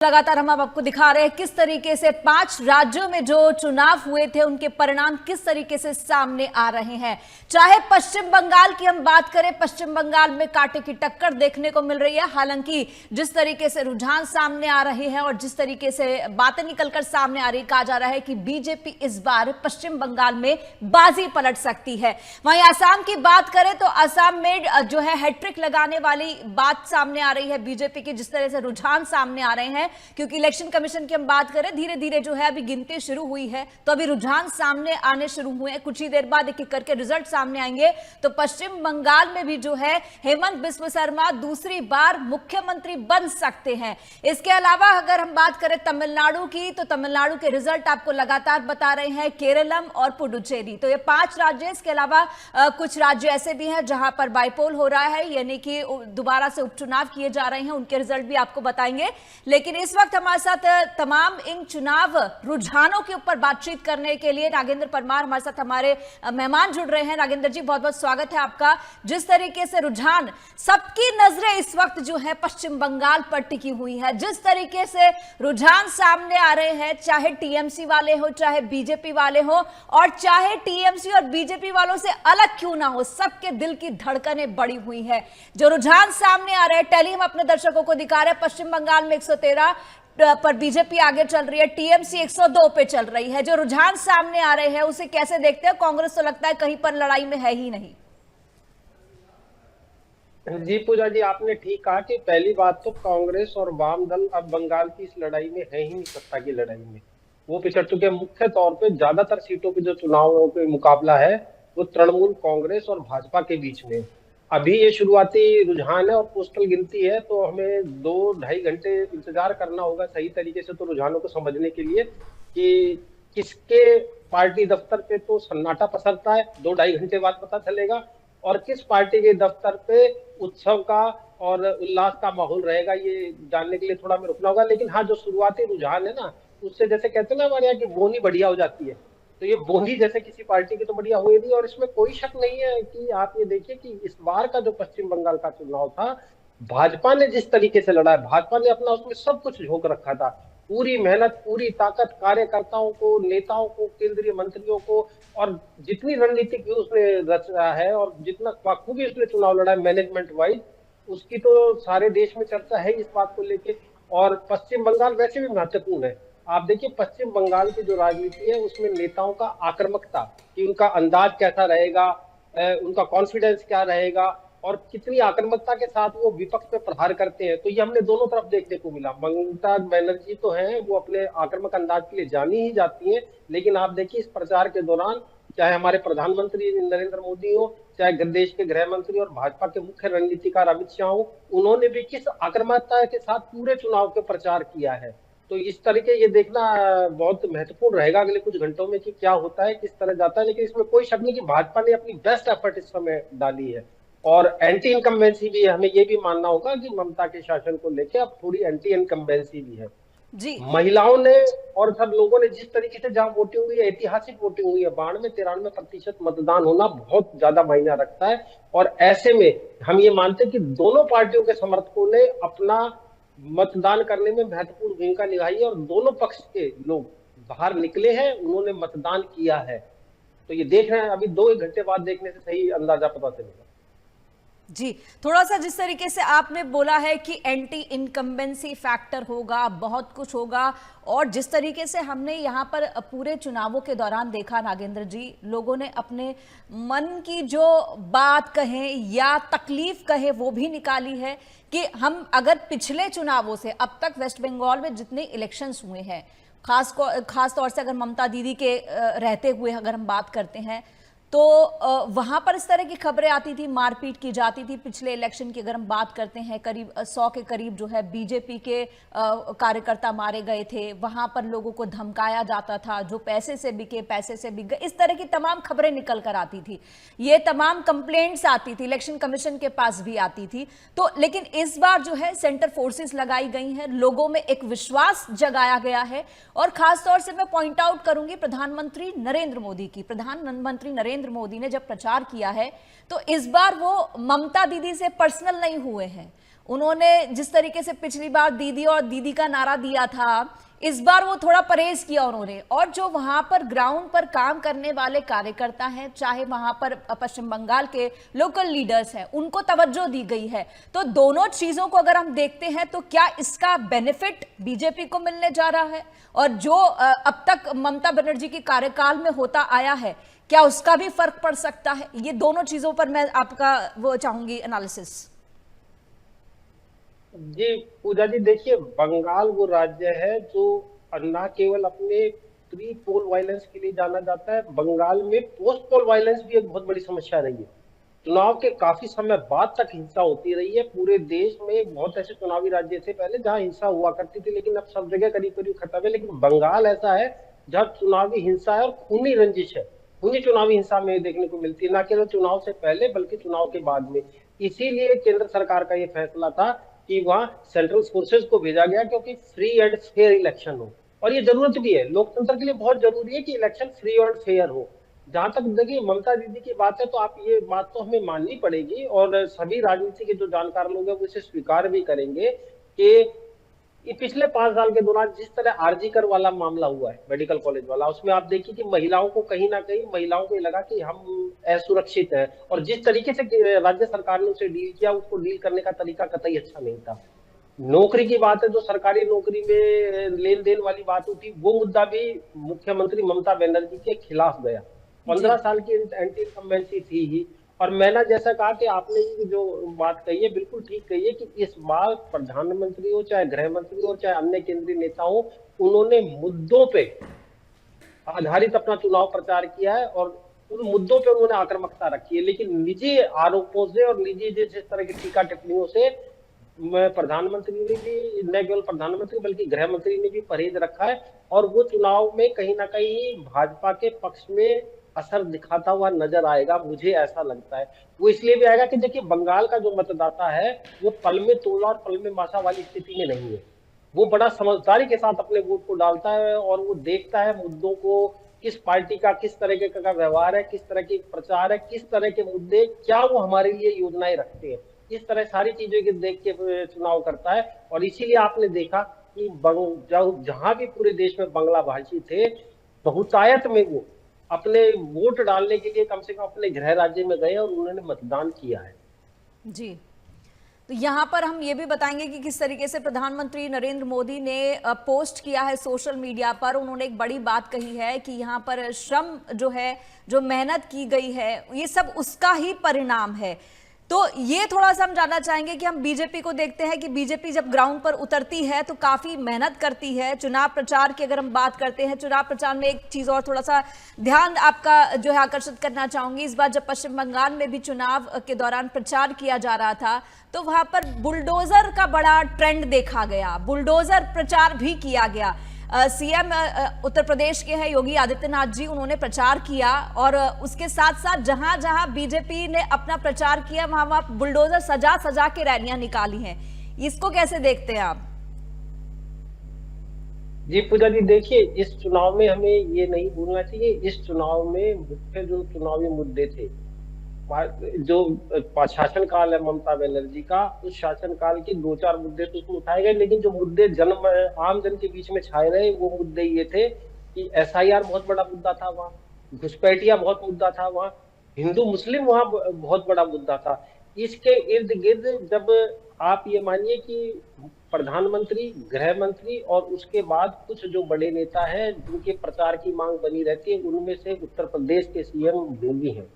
लगातार हम आपको दिखा रहे हैं किस तरीके से 5 राज्यों में जो चुनाव हुए थे उनके परिणाम किस तरीके से सामने आ रहे हैं। चाहे पश्चिम बंगाल की हम बात करें, पश्चिम बंगाल में कांटे की टक्कर देखने को मिल रही है। हालांकि जिस तरीके से रुझान सामने आ रहे हैं और जिस तरीके से बातें निकलकर सामने आ रही, कहा जा रहा है कि बीजेपी इस बार पश्चिम बंगाल में बाजी पलट सकती है। वहीं आसाम की बात करें तो आसाम में जो है हैट्रिक लगाने वाली बात सामने आ रही है बीजेपी की, जिस तरह से रुझान सामने आ रहे हैं। क्योंकि इलेक्शन कमीशन की हम बात करें, धीरे धीरे जो है अभी गिनती शुरू हुई है, तो अभी रुझान सामने आने शुरू हुए हैं। कुछ ही देर बाद एक एक करके रिजल्ट सामने आएंगे। तो पश्चिम बंगाल में भी जो है हेमंत बिस्व शर्मा दूसरी बार मुख्यमंत्री बन सकते हैं। इसके अलावा अगर हम बात करें तमिलनाडु की, तो तमिलनाडु के रिजल्ट आपको लगातार बता रहे हैं, केरलम और पुडुचेरी। तो ये 5 राज्य। इसके अलावा कुछ राज्य ऐसे भी हैं जहां पर बाइपोल हो रहा है, यानी कि दोबारा से उपचुनाव किए जा रहे हैं, उनके रिजल्ट भी आपको बताएंगे। लेकिन इस वक्त हमारे साथ तमाम इन चुनाव रुझानों के ऊपर बातचीत करने के लिए नागेंद्र परमार हमारे साथ हमारे मेहमान जुड़ रहे हैं। नागेंद्र जी, बहुत बहुत स्वागत है आपका। जिस तरीके से रुझान, सबकी नजरें इस वक्त जो है पश्चिम बंगाल पर टिकी हुई है, जिस तरीके से रुझान सामने आ रहे हैं, चाहे टीएमसी वाले हो, चाहे बीजेपी वाले हो, और चाहे टीएमसी और बीजेपी वालों से अलग क्यों ना हो, सबके दिल की धड़कनें बढ़ी हुई है। जो रुझान सामने आ रहे हैं, टेली हम अपने दर्शकों को दिखा रहे हैं, पश्चिम बंगाल में 113 पर बीजेपी आगे चल रही है, टीएमसी 102 पे चल रही है। जो रुझान सामने आ रहे हैं उसे कैसे देखते हैं? कांग्रेस तो लगता है कहीं पर लड़ाई में है ही नहीं। जी पूजा जी, आपने ठीक कहा कि पहली बात तो कांग्रेस और वाम दल अब बंगाल की इस लड़ाई में है ही नहीं, सत्ता की लड़ाई में वो पिछड़ चुके हैं। मुख्य तौर पे ज्यादातर सीटों पे जो चुनावों पे मुकाबला है वो तृणमूल कांग्रेस और भाजपा के बीच में। अभी ये शुरुआती रुझान है और पोस्टल गिनती है, तो हमें 2-2.5 घंटे इंतजार करना होगा सही तरीके से तो रुझानों को समझने के लिए कि किसके पार्टी दफ्तर पे तो सन्नाटा पसरता है, 2-2.5 घंटे बाद पता चलेगा, और किस पार्टी के दफ्तर पे उत्सव का और उल्लास का माहौल रहेगा, ये जानने के लिए थोड़ा में रुकना होगा। लेकिन हाँ, जो शुरुआती रुझान है ना, उससे जैसे कहते हैं ना हमारे यहाँ की बोनी बढ़िया हो जाती है, तो ये बोनी जैसे किसी पार्टी की तो बढ़िया हुई थी। और इसमें कोई शक नहीं है कि आप ये देखिए कि इस बार का जो पश्चिम बंगाल का चुनाव था, भाजपा ने जिस तरीके से लड़ा है, भाजपा ने अपना उसमें सब कुछ झोंक रखा था, पूरी मेहनत, पूरी ताकत, कार्यकर्ताओं को, नेताओं को, केंद्रीय मंत्रियों को, और जितनी रणनीति की उसने रचा है और जितना बखूबी उसने चुनाव लड़ा है मैनेजमेंट वाइज, उसकी तो सारे देश में चर्चा है इस बात को लेके। और पश्चिम बंगाल वैसे भी महत्वपूर्ण है। आप देखिए पश्चिम बंगाल की जो राजनीति है उसमें नेताओं का आक्रामकता, कि उनका अंदाज कैसा रहेगा, उनका कॉन्फिडेंस क्या रहेगा, और कितनी आक्रामकता के साथ वो विपक्ष पे प्रहार करते हैं, तो ये हमने दोनों तरफ देखने को मिला। ममता बनर्जी तो हैं, वो अपने आक्रामक अंदाज के लिए जानी ही जाती हैं, लेकिन आप देखिए इस प्रचार के दौरान चाहे हमारे प्रधानमंत्री नरेंद्र मोदी हो, चाहे देश के गृह मंत्री और भाजपा के मुख्य रणनीतिकार अमित शाह हो, उन्होंने भी किस आक्रामकता के साथ पूरे चुनाव के प्रचार किया है। तो इस तरीके ये देखना बहुत महत्वपूर्ण रहेगा अगले कुछ घंटों में कि क्या होता है, किस तरह जाता है। लेकिन इसमें कोई शक नहीं कि भाजपा ने अपनी बेस्ट एफर्ट इस समय डाली है, और एंटी इनकम्बेंसी भी है। हमें ये भी मानना होगा कि ममता के शासन को लेकर अब थोड़ी एंटी इनकम्बेंसी भी है जी। महिलाओं ने और सब लोगों ने जिस तरीके से जहां वोटिंग हुई है, ऐतिहासिक वोटिंग हुई है, 92-93% मतदान होना बहुत ज्यादा मायना रखता है। और ऐसे में हम ये मानते हैं कि दोनों पार्टियों के समर्थकों ने अपना मतदान करने में महत्वपूर्ण भूमिका निभाई है, और दोनों पक्ष के लोग बाहर निकले हैं, उन्होंने मतदान किया है। तो ये देख रहे हैं, अभी 2-1 घंटे बाद देखने से सही अंदाजा पता चलेगा। जी, थोड़ा सा जिस तरीके से आपने बोला है कि एंटी इनकम्बेंसी फैक्टर होगा, बहुत कुछ होगा, और जिस तरीके से हमने यहाँ पर पूरे चुनावों के दौरान देखा नागेंद्र जी, लोगों ने अपने मन की जो बात कहें या तकलीफ कहे वो भी निकाली है। कि हम अगर पिछले चुनावों से अब तक वेस्ट बंगाल में जितने इलेक्शंस हुए हैं, खास तौर से अगर ममता दीदी के रहते हुए अगर हम बात करते हैं, तो वहां पर इस तरह की खबरें आती थी, मारपीट की जाती थी। पिछले इलेक्शन की अगर हम बात करते हैं, करीब 100 के करीब जो है बीजेपी के कार्यकर्ता मारे गए थे, वहां पर लोगों को धमकाया जाता था, जो पैसे से बिके पैसे से बिक गए, इस तरह की तमाम खबरें निकल कर आती थी, ये तमाम कंप्लेंट्स आती थी, इलेक्शन कमीशन के पास भी आती थी। तो लेकिन इस बार जो है सेंटर फोर्सेस लगाई गई हैं, लोगों में एक विश्वास जगाया गया है। और खासतौर से मैं पॉइंट आउट करूंगी प्रधानमंत्री नरेंद्र मोदी की। प्रधानमंत्री नरेंद्र मोदी ने जब प्रचार किया है तो इस बार वो ममता दीदी से पर्सनल नहीं हुए हैं, उन्होंने जिस तरीके से पिछली बार दीदी और दीदी का नारा दिया था, इस बार वो थोड़ा परहेज किया उन्होंने। और जो वहां पर ग्राउंड पर काम करने वाले कार्यकर्ता हैं, चाहे वहां पर पश्चिम बंगाल के लोकल लीडर्स हैं, उनको तवज्जो दी गई है। तो दोनों चीजों को अगर हम देखते हैं तो क्या इसका बेनिफिट बीजेपी को मिलने जा रहा है, और जो अब तक ममता बनर्जी के कार्यकाल में होता आया है, क्या उसका भी फर्क पड़ सकता है? ये दोनों चीजों पर मैं आपका वो चाहूंगी एनालिसिस। जी पूजा जी, देखिए बंगाल वो राज्य है जो न केवल अपने प्री पोल वायलेंस के लिए जाना जाता है, बंगाल में पोस्ट पोल वायलेंस भी एक बहुत बड़ी समस्या रही है। चुनाव के काफी समय बाद तक हिंसा होती रही है। पूरे देश में बहुत ऐसे चुनावी राज्य थे पहले जहां हिंसा हुआ करती थी, लेकिन अब सब जगह करीब करीब खत्म है। लेकिन बंगाल ऐसा है जहां चुनावी हिंसा है और खूनी रंजिश है, खूनी चुनावी हिंसा में देखने को मिलती है, न केवल चुनाव से पहले बल्कि चुनाव के बाद में। इसीलिए केंद्र सरकार का यह फैसला था कि वहां सेंट्रल फोर्सेस को भेजा गया, क्योंकि फ्री एंड फेयर इलेक्शन हो। और ये जरूरत भी है, लोकतंत्र के लिए बहुत जरूरी है कि इलेक्शन फ्री और फेयर हो। जहां तक देखिए ममता दीदी की बात है, तो आप ये बात तो हमें माननी पड़ेगी और सभी राजनीति के जो जानकार लोग हैं वो इसे स्वीकार भी करेंगे कि ये पिछले 5 साल के दौरान जिस तरह आरजीकर वाला मामला हुआ है, मेडिकल कॉलेज वाला, उसमें आप देखिए कि महिलाओं को कहीं ना कहीं महिलाओं को लगा कि हम असुरक्षित हैं, और जिस तरीके से राज्य सरकार ने उसे डील किया, उसको डील करने का तरीका कतई अच्छा नहीं था। नौकरी की बात है, जो सरकारी नौकरी में लेन देन वाली बात उठी, वो मुद्दा भी मुख्यमंत्री ममता बनर्जी के खिलाफ गया। 15 साल की एंटी इनकम्बेंसी थी ही। और मैंने जैसा कहा कि आपने ये जो बात कही है बिल्कुल ठीक कही है कि इस बार प्रधानमंत्री हो, चाहे गृह मंत्री हो, चाहे अन्य केंद्रीय नेता हो, उन्होंने मुद्दों पे आधारित अपना चुनाव प्रचार किया है और उन मुद्दों पे उन्होंने आक्रामकता रखी है। लेकिन निजी आरोपों से और निजी जिस तरह की टीका टिप्पणियों से प्रधानमंत्री ने भी, न केवल प्रधानमंत्री बल्कि गृह मंत्री ने भी परहेज रखा है। और वो चुनाव में कहीं ना कहीं भाजपा के पक्ष में असर दिखाता हुआ नजर आएगा, मुझे ऐसा लगता है। वो इसलिए भी आएगा कि देखिए बंगाल का जो मतदाता है वो पल में तोला और पल में मासा वाली स्थिति में नहीं है। वो बड़ा समझदारी के साथ अपने वोट को डालता है और वो देखता है मुद्दों को, किस पार्टी का किस तरह का व्यवहार है, किस तरह की प्रचार है, किस तरह के मुद्दे, क्या वो हमारे लिए योजनाएं रखते हैं। इस तरह सारी चीजों के देख के चुनाव करता है। और इसीलिए आपने देखा कि जहां भी पूरे देश में बांग्ला भाषी थे, बहुतायत में वो अपने वोट डालने के लिए कम से कम अपने गृह राज्य में गए और उन्होंने मतदान किया है। जी, तो यहाँ पर हम ये भी बताएंगे कि किस तरीके से प्रधानमंत्री नरेंद्र मोदी ने पोस्ट किया है सोशल मीडिया पर। उन्होंने एक बड़ी बात कही है कि यहाँ पर श्रम जो है, जो मेहनत की गई है, ये सब उसका ही परिणाम है। तो ये थोड़ा सा हम जानना चाहेंगे कि हम बीजेपी को देखते हैं कि बीजेपी जब ग्राउंड पर उतरती है तो काफी मेहनत करती है। चुनाव प्रचार की अगर हम बात करते हैं, चुनाव प्रचार में एक चीज और थोड़ा सा ध्यान आपका जो है आकर्षित करना चाहूंगी। इस बार जब पश्चिम बंगाल में भी चुनाव के दौरान प्रचार किया जा रहा था तो वहां पर बुलडोजर का बड़ा ट्रेंड देखा गया, बुलडोजर प्रचार भी किया गया। सीएम उत्तर प्रदेश के हैं योगी आदित्यनाथ जी, उन्होंने प्रचार किया और उसके साथ साथ जहां जहां बीजेपी ने अपना प्रचार किया वहां वहां बुलडोजर सजा सजा के रैलियां निकाली हैं। इसको कैसे देखते हैं आप? जी पूजा जी, देखिए इस चुनाव में हमें ये नहीं भूलना चाहिए, इस चुनाव में मुख्य जो चुनावी मुद्दे थे, जो शासनकाल है ममता बनर्जी का, उस शासनकाल के 2-4 मुद्दे तो उसमें उठाए गए, लेकिन जो मुद्दे आम जन के बीच में छाए रहे वो मुद्दे ये थे कि एसआईआर बहुत बड़ा मुद्दा था वहाँ, घुसपैठिया बहुत मुद्दा था वहाँ, हिंदू मुस्लिम वहाँ बहुत बड़ा मुद्दा था। इसके इर्द गिर्द जब आप ये मानिए कि प्रधानमंत्री, गृह मंत्री और उसके बाद कुछ जो बड़े नेता हैं जिनके प्रचार की मांग बनी रहती है, उनमें से उत्तर प्रदेश के सीएम योगी हैं,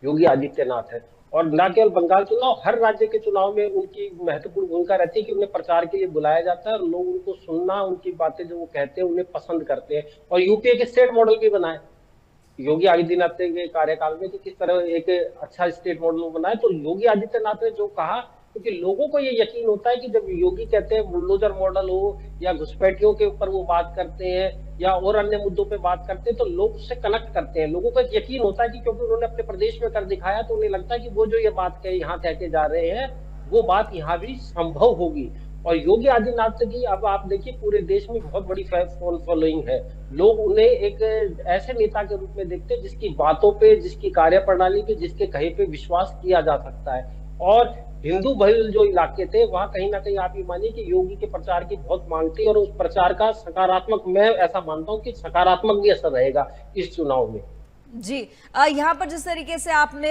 योगी आदित्यनाथ है। और न केवल बंगाल चुनाव, हर राज्य के चुनाव में उनकी महत्वपूर्ण भूमिका रहती है कि उन्हें प्रचार के लिए बुलाया जाता है और लोग उनको सुनना, उनकी बातें जो वो कहते हैं उन्हें पसंद करते हैं। और यूपीए के स्टेट मॉडल भी बनाए योगी आदित्यनाथ के कार्यकाल में कि किस तरह एक अच्छा स्टेट मॉडल बनाए। तो योगी आदित्यनाथ ने जो कहा, क्योंकि लोगों को ये यकीन होता है कि जब योगी कहते हैं बुलडोजर मॉडल हो या घुसपैठियों के ऊपर वो बात करते हैं या और अन्य मुद्दों पे बात करते हैं, तो लोग उससे कनेक्ट करते हैं। लोगों को यकीन होता है कि क्योंकि उन्होंने अपने प्रदेश में कर दिखाया, तो उन्हें लगता है कि वो जो ये बात यहाँ कह के जा रहे हैं वो बात यहाँ भी संभव होगी। और योगी आदित्यनाथ की अब आप देखिए पूरे देश में बहुत बड़ी फॉलोइंग है। लोग उन्हें एक ऐसे नेता के रूप में देखते हैं जिसकी बातों पे, जिसकी कार्यप्रणाली पे, जिसके कहे पे विश्वास किया जा सकता है। और हिंदू बहुल जो इलाके थे वहां कहीं ना कहीं आप ये मानिए कि योगी के प्रचार की बहुत मांग थी, और उस प्रचार का सकारात्मक, मैं ऐसा मानता हूं कि सकारात्मक भी असर रहेगा इस चुनाव में। जी। यहाँ पर जिस तरीके से आपने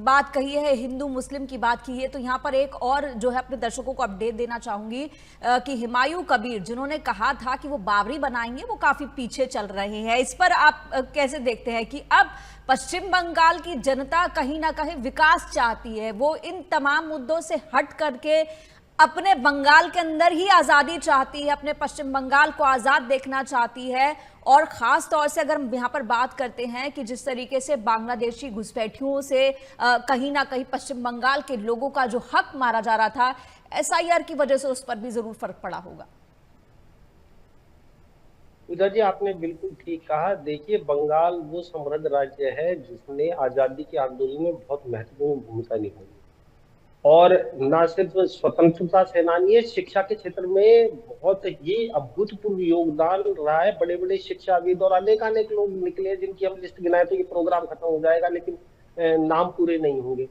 बात कही है, हिंदू मुस्लिम की बात की है, तो यहाँ पर एक और जो है अपने दर्शकों को अपडेट देना चाहूंगी कि हुमायूं कबीर जिन्होंने कहा था कि वो बाबरी बनाएंगे, वो काफी पीछे चल रहे हैं। इस पर आप कैसे देखते हैं कि अब पश्चिम बंगाल की जनता कहीं ना कहीं विकास चाहती है, वो इन तमाम मुद्दों से हट करके अपने बंगाल के अंदर ही आजादी चाहती है, अपने पश्चिम बंगाल को आजाद देखना चाहती है। और खास तौर से अगर हम यहाँ पर बात करते हैं कि जिस तरीके से बांग्लादेशी घुसपैठियों से कहीं ना कहीं पश्चिम बंगाल के लोगों का जो हक मारा जा रहा था, एसआईआर की वजह से उस पर भी जरूर फर्क पड़ा होगा। उधर जी आपने बिल्कुल ठीक कहा। देखिए, बंगाल वो समृद्ध राज्य है जिसने आजादी के आंदोलन में बहुत महत्वपूर्ण भूमिका निभाई, और न सिर्फ स्वतंत्रता सेनानी है, शिक्षा के क्षेत्र में बहुत ही अभूतपूर्व योगदान रहा है। बड़े बड़े शिक्षाविद और अनेक अनेक लोग निकले हैं जिनकी हम लिस्ट गिनाए तो ये प्रोग्राम खत्म हो जाएगा, लेकिन नाम पूरे नहीं होंगे।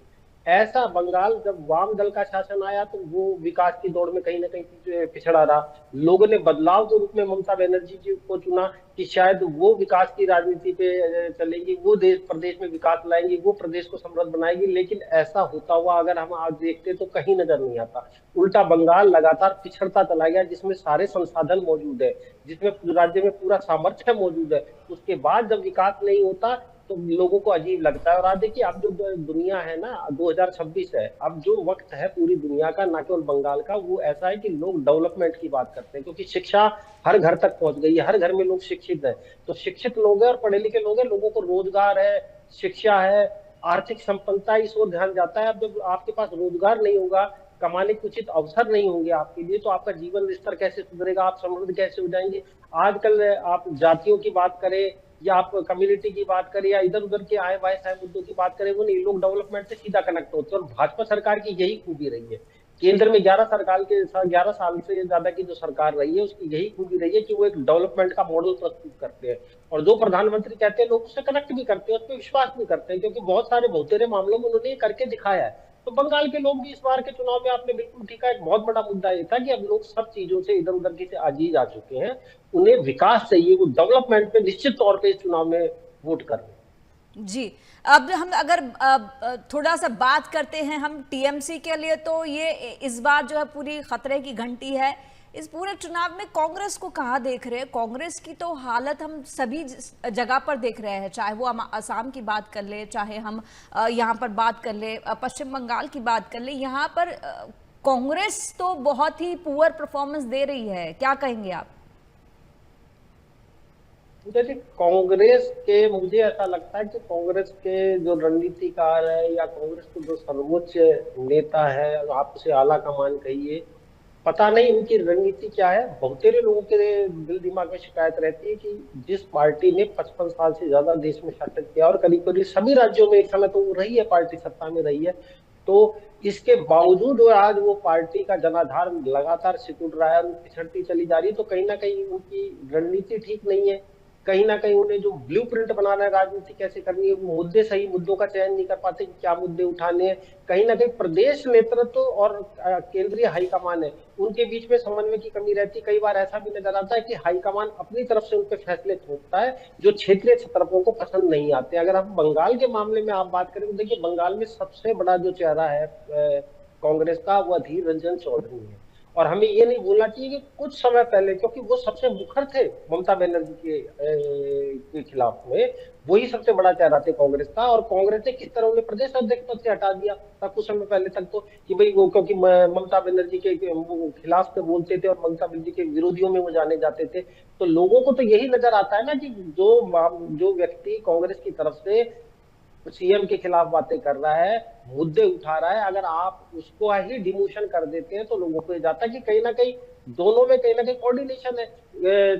ऐसा बंगाल, जब वाम दल का शासन आया तो वो विकास की दौड़ में कहीं ना कहीं पिछड़ा रहा। लोगों ने बदलाव के रूप में ममता बनर्जी जी को चुना कि शायद वो विकास की राजनीति पे चलेगी, वो देश प्रदेश में विकास लाएंगी, वो प्रदेश को समृद्ध बनाएगी। लेकिन ऐसा होता हुआ अगर हम आज देखते तो कहीं नजर नहीं आता। उल्टा बंगाल लगातार पिछड़ता चला गया, जिसमें सारे संसाधन मौजूद है, जिसमें राज्य में पूरा सामर्थ्य मौजूद है। उसके बाद जब विकास नहीं होता तो लोगों को अजीब लगता है। और आज देखिए, अब जो दुनिया है ना, 2026 है, अब जो वक्त है पूरी दुनिया का, ना केवल बंगाल का, वो ऐसा है कि लोग डेवलपमेंट की बात करते हैं, क्योंकि शिक्षा हर घर तक पहुंच गई है, हर घर में लोग शिक्षित है। तो शिक्षित लोग हैं और पढ़े लिखे लोग हैं, लोगों को रोजगार है, शिक्षा है, आर्थिक संपन्नता, इस ओर ध्यान जाता है। अब जब आपके पास रोजगार नहीं होगा, कमाने के उचित अवसर नहीं होंगे आपके लिए, तो आपका जीवन स्तर कैसे सुधरेगा, आप समृद्ध कैसे हो जाएंगे। आजकल आप जातियों की बात करें या आप कम्युनिटी की बात करें या इधर उधर के आए बाय साए मुद्दों की बात करें, वो नहीं, लोग डेवलपमेंट से सीधा कनेक्ट होते हैं। और भाजपा सरकार की यही खूबी रही है। केंद्र में 11 साल से ज्यादा की जो सरकार रही है, उसकी यही खूबी रही है कि वो एक डेवलपमेंट का मॉडल प्रस्तुत करते हैं, और जो प्रधानमंत्री कहते हैं लोग उससे कनेक्ट भी करते हैं, उस पर विश्वास भी करते हैं, क्योंकि बहुत सारे बहुतेरे मामलों में उन्होंने ये करके दिखाया है। तो बंगाल के लोग भी इस बार के चुनाव में, आपने बिल्कुल ठीक है, एक बहुत बड़ा मुद्दा ये था कि अब लोग सब चीजों से इधर उधर की से आजीज आ चुके हैं। उन्हें विकास चाहिए, वो डेवलपमेंट पे निश्चित तौर पे इस चुनाव में वोट कर रहे हैं। जी। अब हम अगर थोड़ा सा बात करते हैं हम टीएमसी के लिए, तो ये इस बार जो है पूरी खतरे की घंटी है। इस पूरे चुनाव में कांग्रेस को कहाँ देख रहे हैं? कांग्रेस की तो हालत हम सभी जगह पर देख रहे हैं, चाहे वो हम असम की बात कर ले, चाहे हम यहाँ पर बात कर ले, पश्चिम बंगाल की बात कर ले, यहाँ पर कांग्रेस तो बहुत ही पुअर परफॉर्मेंस दे रही है। क्या कहेंगे आप? देखिए, कांग्रेस के, मुझे ऐसा लगता है कि कांग्रेस के जो रणनीतिकार है या कांग्रेस के जो सर्वोच्च नेता है, आप उसे आला कमान कहिए, पता नहीं उनकी रणनीति क्या है। बहुतेरे लोगों के दिल दिमाग में शिकायत रहती है कि जिस पार्टी ने 55 साल से ज्यादा देश में शासन किया, और करीब करीब सभी राज्यों में एक समय तो वो रही है, पार्टी सत्ता में रही है, तो इसके बावजूद वो आज वो पार्टी का जनाधार लगातार सिकुड़ रहा है, पिछड़ती चली जा रही है। तो कहीं ना कहीं उनकी रणनीति ठीक नहीं है। कहीं ना कहीं उन्हें जो ब्लूप्रिंट बनाना है राजनीति कैसे करनी है, मुद्दे, सही मुद्दों का चयन नहीं कर पाते कि क्या मुद्दे उठाने हैं। कहीं ना कहीं प्रदेश नेतृत्व और केंद्रीय हाईकमान है, उनके बीच में समन्वय की कमी रहती है। कई बार ऐसा भी नजर आता है कि हाईकमान अपनी तरफ से उन पर फैसले थोपता है जो क्षेत्रीय छतरपों को पसंद नहीं आते। अगर हम बंगाल के मामले में आप बात करें तो देखिए, बंगाल में सबसे बड़ा जो चेहरा है कांग्रेस का, वो अधीर रंजन चौधरी है। और हमें ये नहीं भूलना चाहिए कि कुछ समय पहले, क्योंकि वो सबसे मुखर थे ममता बनर्जी के खिलाफ में, वही सबसे बड़ा चेहरा थे कांग्रेस का, और कांग्रेस ने किस तरह उन्हें प्रदेश अध्यक्ष पद से हटा दिया था कुछ समय पहले तक, तो कि भाई वो, क्योंकि ममता बनर्जी के खिलाफ से बोलते थे और ममता बनर्जी के विरोधियों में वो जाने जाते थे। तो लोगों को तो यही नजर आता है ना कि जो व्यक्ति कांग्रेस की तरफ से सीएम के खिलाफ बातें कर रहा है, मुद्दे उठा रहा है, अगर आप उसको ही डिमोशन कर देते हैं तो लोगों को ये जाता है कि कहीं ना कहीं दोनों में कहीं ना कहीं कोऑर्डिनेशन है,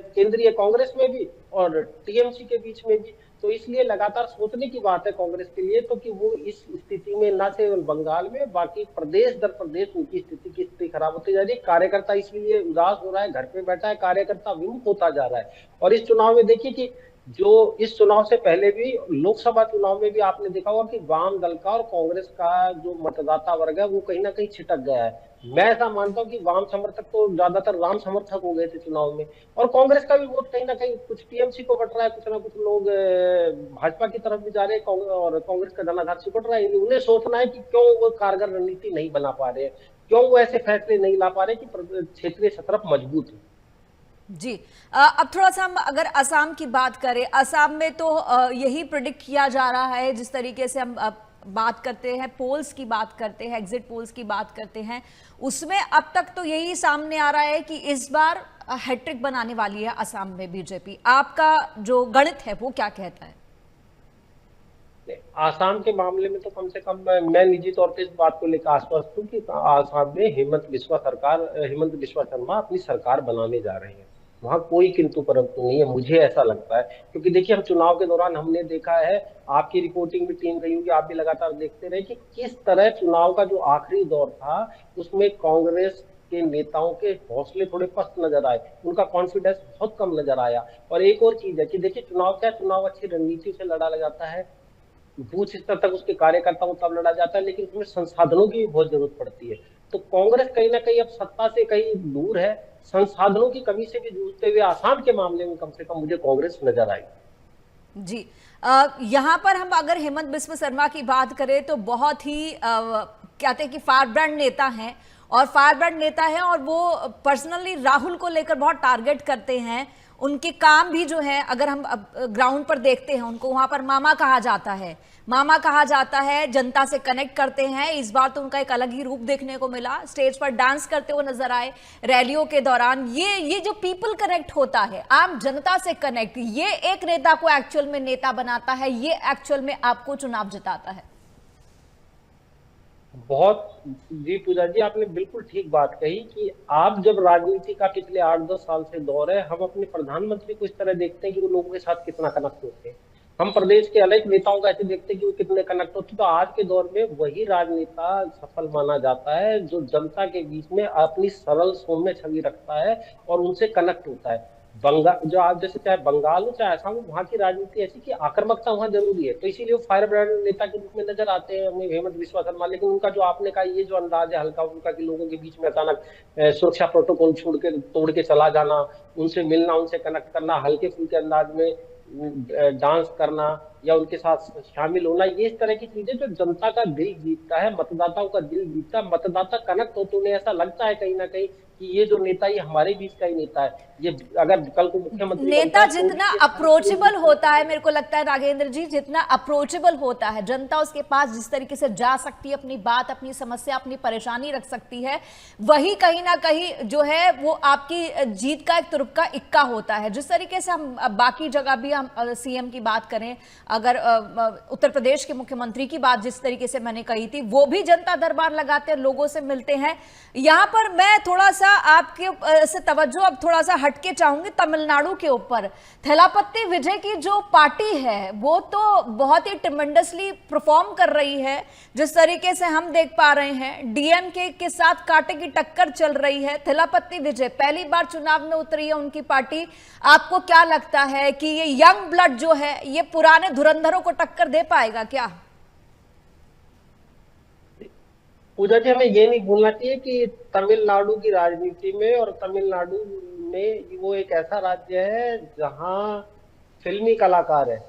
केंद्रीय कांग्रेस में भी और टीएमसी के बीच में भी। तो इसलिए लगातार सोचने की बात है कांग्रेस के लिए तो, कि वो इस स्थिति में न केवल बंगाल में, बाकी प्रदेश दर प्रदेश उनकी स्थिति खराब होती जा रही है। कार्यकर्ता इसलिए उदास हो रहा है, घर पे बैठा है, कार्यकर्ता विमुख होता जा रहा है। और इस चुनाव में देखिए कि जो इस चुनाव से पहले भी लोकसभा चुनाव में भी आपने देखा होगा कि वाम दल का और कांग्रेस का जो मतदाता वर्ग है वो कहीं ना कहीं छिटक गया है। मैं ऐसा मानता हूँ कि वाम समर्थक तो ज्यादातर राम समर्थक हो गए थे चुनाव में, और कांग्रेस का भी वोट कहीं ना कहीं कुछ टीएमसी को बट रहा है, कुछ ना कुछ लोग भाजपा की तरफ भी जा रहे हैं, और कांग्रेस का जनाधार सिकुड़ रहा है। उन्हें सोचना है कि क्यों वो कारगर रणनीति नहीं बना पा रहे हैं, क्यों वो ऐसे फैसले नहीं ला पा रहे कि क्षेत्रीय सतर्क मजबूत हो। जी। अब थोड़ा सा हम अगर असम की बात करें, असम में तो यही प्रिडिक्ट किया जा रहा है, जिस तरीके से हम बात करते हैं, पोल्स की बात करते हैं, एग्जिट पोल्स की बात करते हैं, उसमें अब तक तो यही सामने आ रहा है कि इस बार हैट्रिक बनाने वाली है असम में बीजेपी। आपका जो गणित है वो क्या कहता है? आसाम के मामले में तो कम से कम मैं निजी तौर पे इस बात को लेकर आश्वस्त हूँ कि आसाम में हेमंत बिस्वा शर्मा अपनी सरकार बनाने जा रहे हैं। वहां कोई किंतु परंतु नहीं है, मुझे ऐसा लगता है। क्योंकि देखिए, हम चुनाव के दौरान हमने देखा है, आपकी रिपोर्टिंग भी टीम रही होगी, आप भी लगातार देखते रहे कि किस तरह चुनाव का जो आखिरी दौर था उसमें कांग्रेस के नेताओं के हौसले थोड़े पस्त नजर आए, उनका कॉन्फिडेंस बहुत कम नजर आया। और एक और चीज है कि देखिए, चुनाव क्या, चुनाव अच्छी रणनीति से लड़ा जाता है, बूथ स्तर तक उसके कार्यकर्ताओं तब लड़ा जाता है, लेकिन उसमें संसाधनों की बहुत जरूरत पड़ती है। तो कांग्रेस कहीं ना कहीं अब सत्ता से कहीं दूर है, संसाधनों की कमी से भी जूझते हुए आसाम के मामले में कम से कम मुझे कांग्रेस नजर आई। जी। यहाँ पर हम अगर हेमंत बिस्वा शर्मा की बात करें तो बहुत ही कहते हैं कि फारब्रांड नेता हैं, और फारब्रांड नेता है, और वो पर्सनली राहुल को लेकर बहुत टारगेट करते हैं। उनके काम भी जो है, अगर हम ग्राउंड पर देखते हैं, उनको वहां पर मामा कहा जाता है, मामा कहा जाता है, जनता से कनेक्ट करते हैं। इस बार तो उनका एक अलग ही रूप देखने को मिला, स्टेज पर डांस करते हुए नजर आए रैलियों के दौरान। ये जो पीपल कनेक्ट होता है, आम जनता से कनेक्ट, ये एक नेता को एक्चुअल में नेता बनाता है, ये एक्चुअल में आपको चुनाव जिताता है। बहुत जी पूजा जी, आपने बिल्कुल ठीक बात कही कि आप जब राजनीति का पिछले 8-10 साल से दौर है, हम अपने प्रधानमंत्री को इस तरह देखते हैं कि वो लोगों के साथ कितना कनेक्ट होते हैं, हम प्रदेश के अनेक नेताओं का ऐसे देखते हैं कि वो कितने कनेक्ट होते हैं। तो आज के दौर में वही राजनेता सफल माना जाता है जो जनता के बीच में अपनी सरल सौम्य छवि रखता है और उनसे कनेक्ट होता है। बंगाल, जो आप जैसे चाहे बंगाल हो चाहे असम हो, वहां की राजनीति ऐसी कि आक्रामकता वहां जरूरी है, तो इसीलिए वो फायर ब्रांड नेता के रूप में नजर आते हैं हमें हेमंत बिस्वा शर्मा। लेकिन उनका जो आपने कहा, ये जो अंदाज है हल्का उनका कि लोगों के बीच में अचानक सुरक्षा प्रोटोकॉल छोड़ के तोड़ के चला जाना, उनसे मिलना, उनसे कनेक्ट करना, हल्के फुल्के अंदाज में डांस करना या उनके साथ शामिल होना, ये इस तरह की चीजें जो जनता का दिल जीतता है, मतदाताओं का दिल जीतता है, मतदाता कनेक्ट हो तो उन्हें ऐसा लगता है कहीं ना कहीं कि ये जो नेता, ये हमारे बीच का ही नेता है। ये अगर कल को मुख्यमंत्री नेता जितना अप्रोचेबल होता है, मेरे को लगता है नागेंद्र जी, जितना अप्रोचेबल होता है, जनता उसके पास जिस तरीके से जा सकती है, अपनी बात, अपनी समस्या, अपनी परेशानी रख सकती है, वही कहीं ना कहीं जो है वो आपकी जीत का एक तुरुप्का इक्का होता है। जिस तरीके से हम बाकी जगह भी हम सीएम की बात करें, अगर उत्तर प्रदेश के मुख्यमंत्री की बात जिस तरीके से मैंने कही थी, वो भी जनता दरबार लगाते हैं, लोगों से मिलते हैं। यहां पर मैं थोड़ा सा आपके से तवज्जो अब थोड़ा सा हटके चाहूंगी तमिलनाडु के ऊपर। थेलापति विजय की जो पार्टी है वो तो बहुत ही ट्रिमेंडसली परफॉर्म कर रही है, जिस तरीके से हम देख पा रहे हैं डीएमके के साथ कांटे की टक्कर चल रही है। थेलापति विजय पहली बार चुनाव में उतरी है उनकी पार्टी। आपको क्या लगता है कि ये यंग ब्लड जो है ये पुराने धुरंधरों को टक्कर दे पाएगा क्या? पूजा जी, हमें ये नहीं भूलना चाहिए कि तमिलनाडु की राजनीति में, और तमिलनाडु में वो एक ऐसा राज्य है जहां फिल्मी कलाकार है,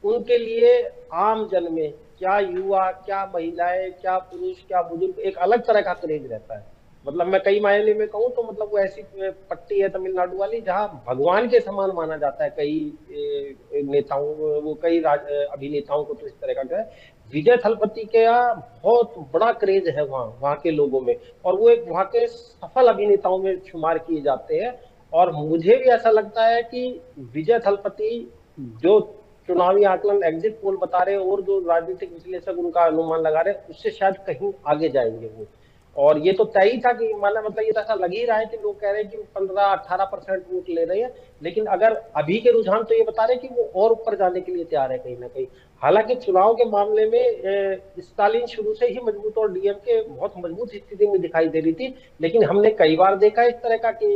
उनके लिए आम जन में, क्या युवा, क्या महिलाएं, क्या पुरुष, क्या बुजुर्ग, एक अलग तरह का क्रेज रहता है। मतलब मैं कई मायने में कहूँ तो मतलब वो ऐसी पट्टी है तमिलनाडु वाली जहाँ भगवान के समान माना जाता है कई नेताओं, वो कई अभिनेताओं को तो इस तरह का है। विजय थलपति के बहुत बड़ा क्रेज है वहाँ के लोगों में, और वो एक वहाँ के सफल अभिनेताओं में शुमार किए जाते हैं। और मुझे भी ऐसा लगता है कि विजय थलपति, जो चुनावी आकलन एग्जिट पोल बता रहे हैं और जो राजनीतिक विश्लेषक उनका अनुमान लगा रहे हैं, उससे शायद कहीं आगे जाएंगे वो। और ये तो तय ही था कि मतलब ये तो ऐसा लग ही रहा है कि लोग कह रहे हैं कि 15-18% वोट ले रहे हैं, लेकिन अगर अभी के रुझान तो ये बता रहे हैं कि वो और ऊपर जाने के लिए तैयार है कहीं ना कहीं। हालांकि चुनाव के मामले में स्टालिन शुरू से ही मजबूत और डीएमके बहुत मजबूत स्थिति में दिखाई दे रही थी, लेकिन हमने कई बार देखा इस तरह का कि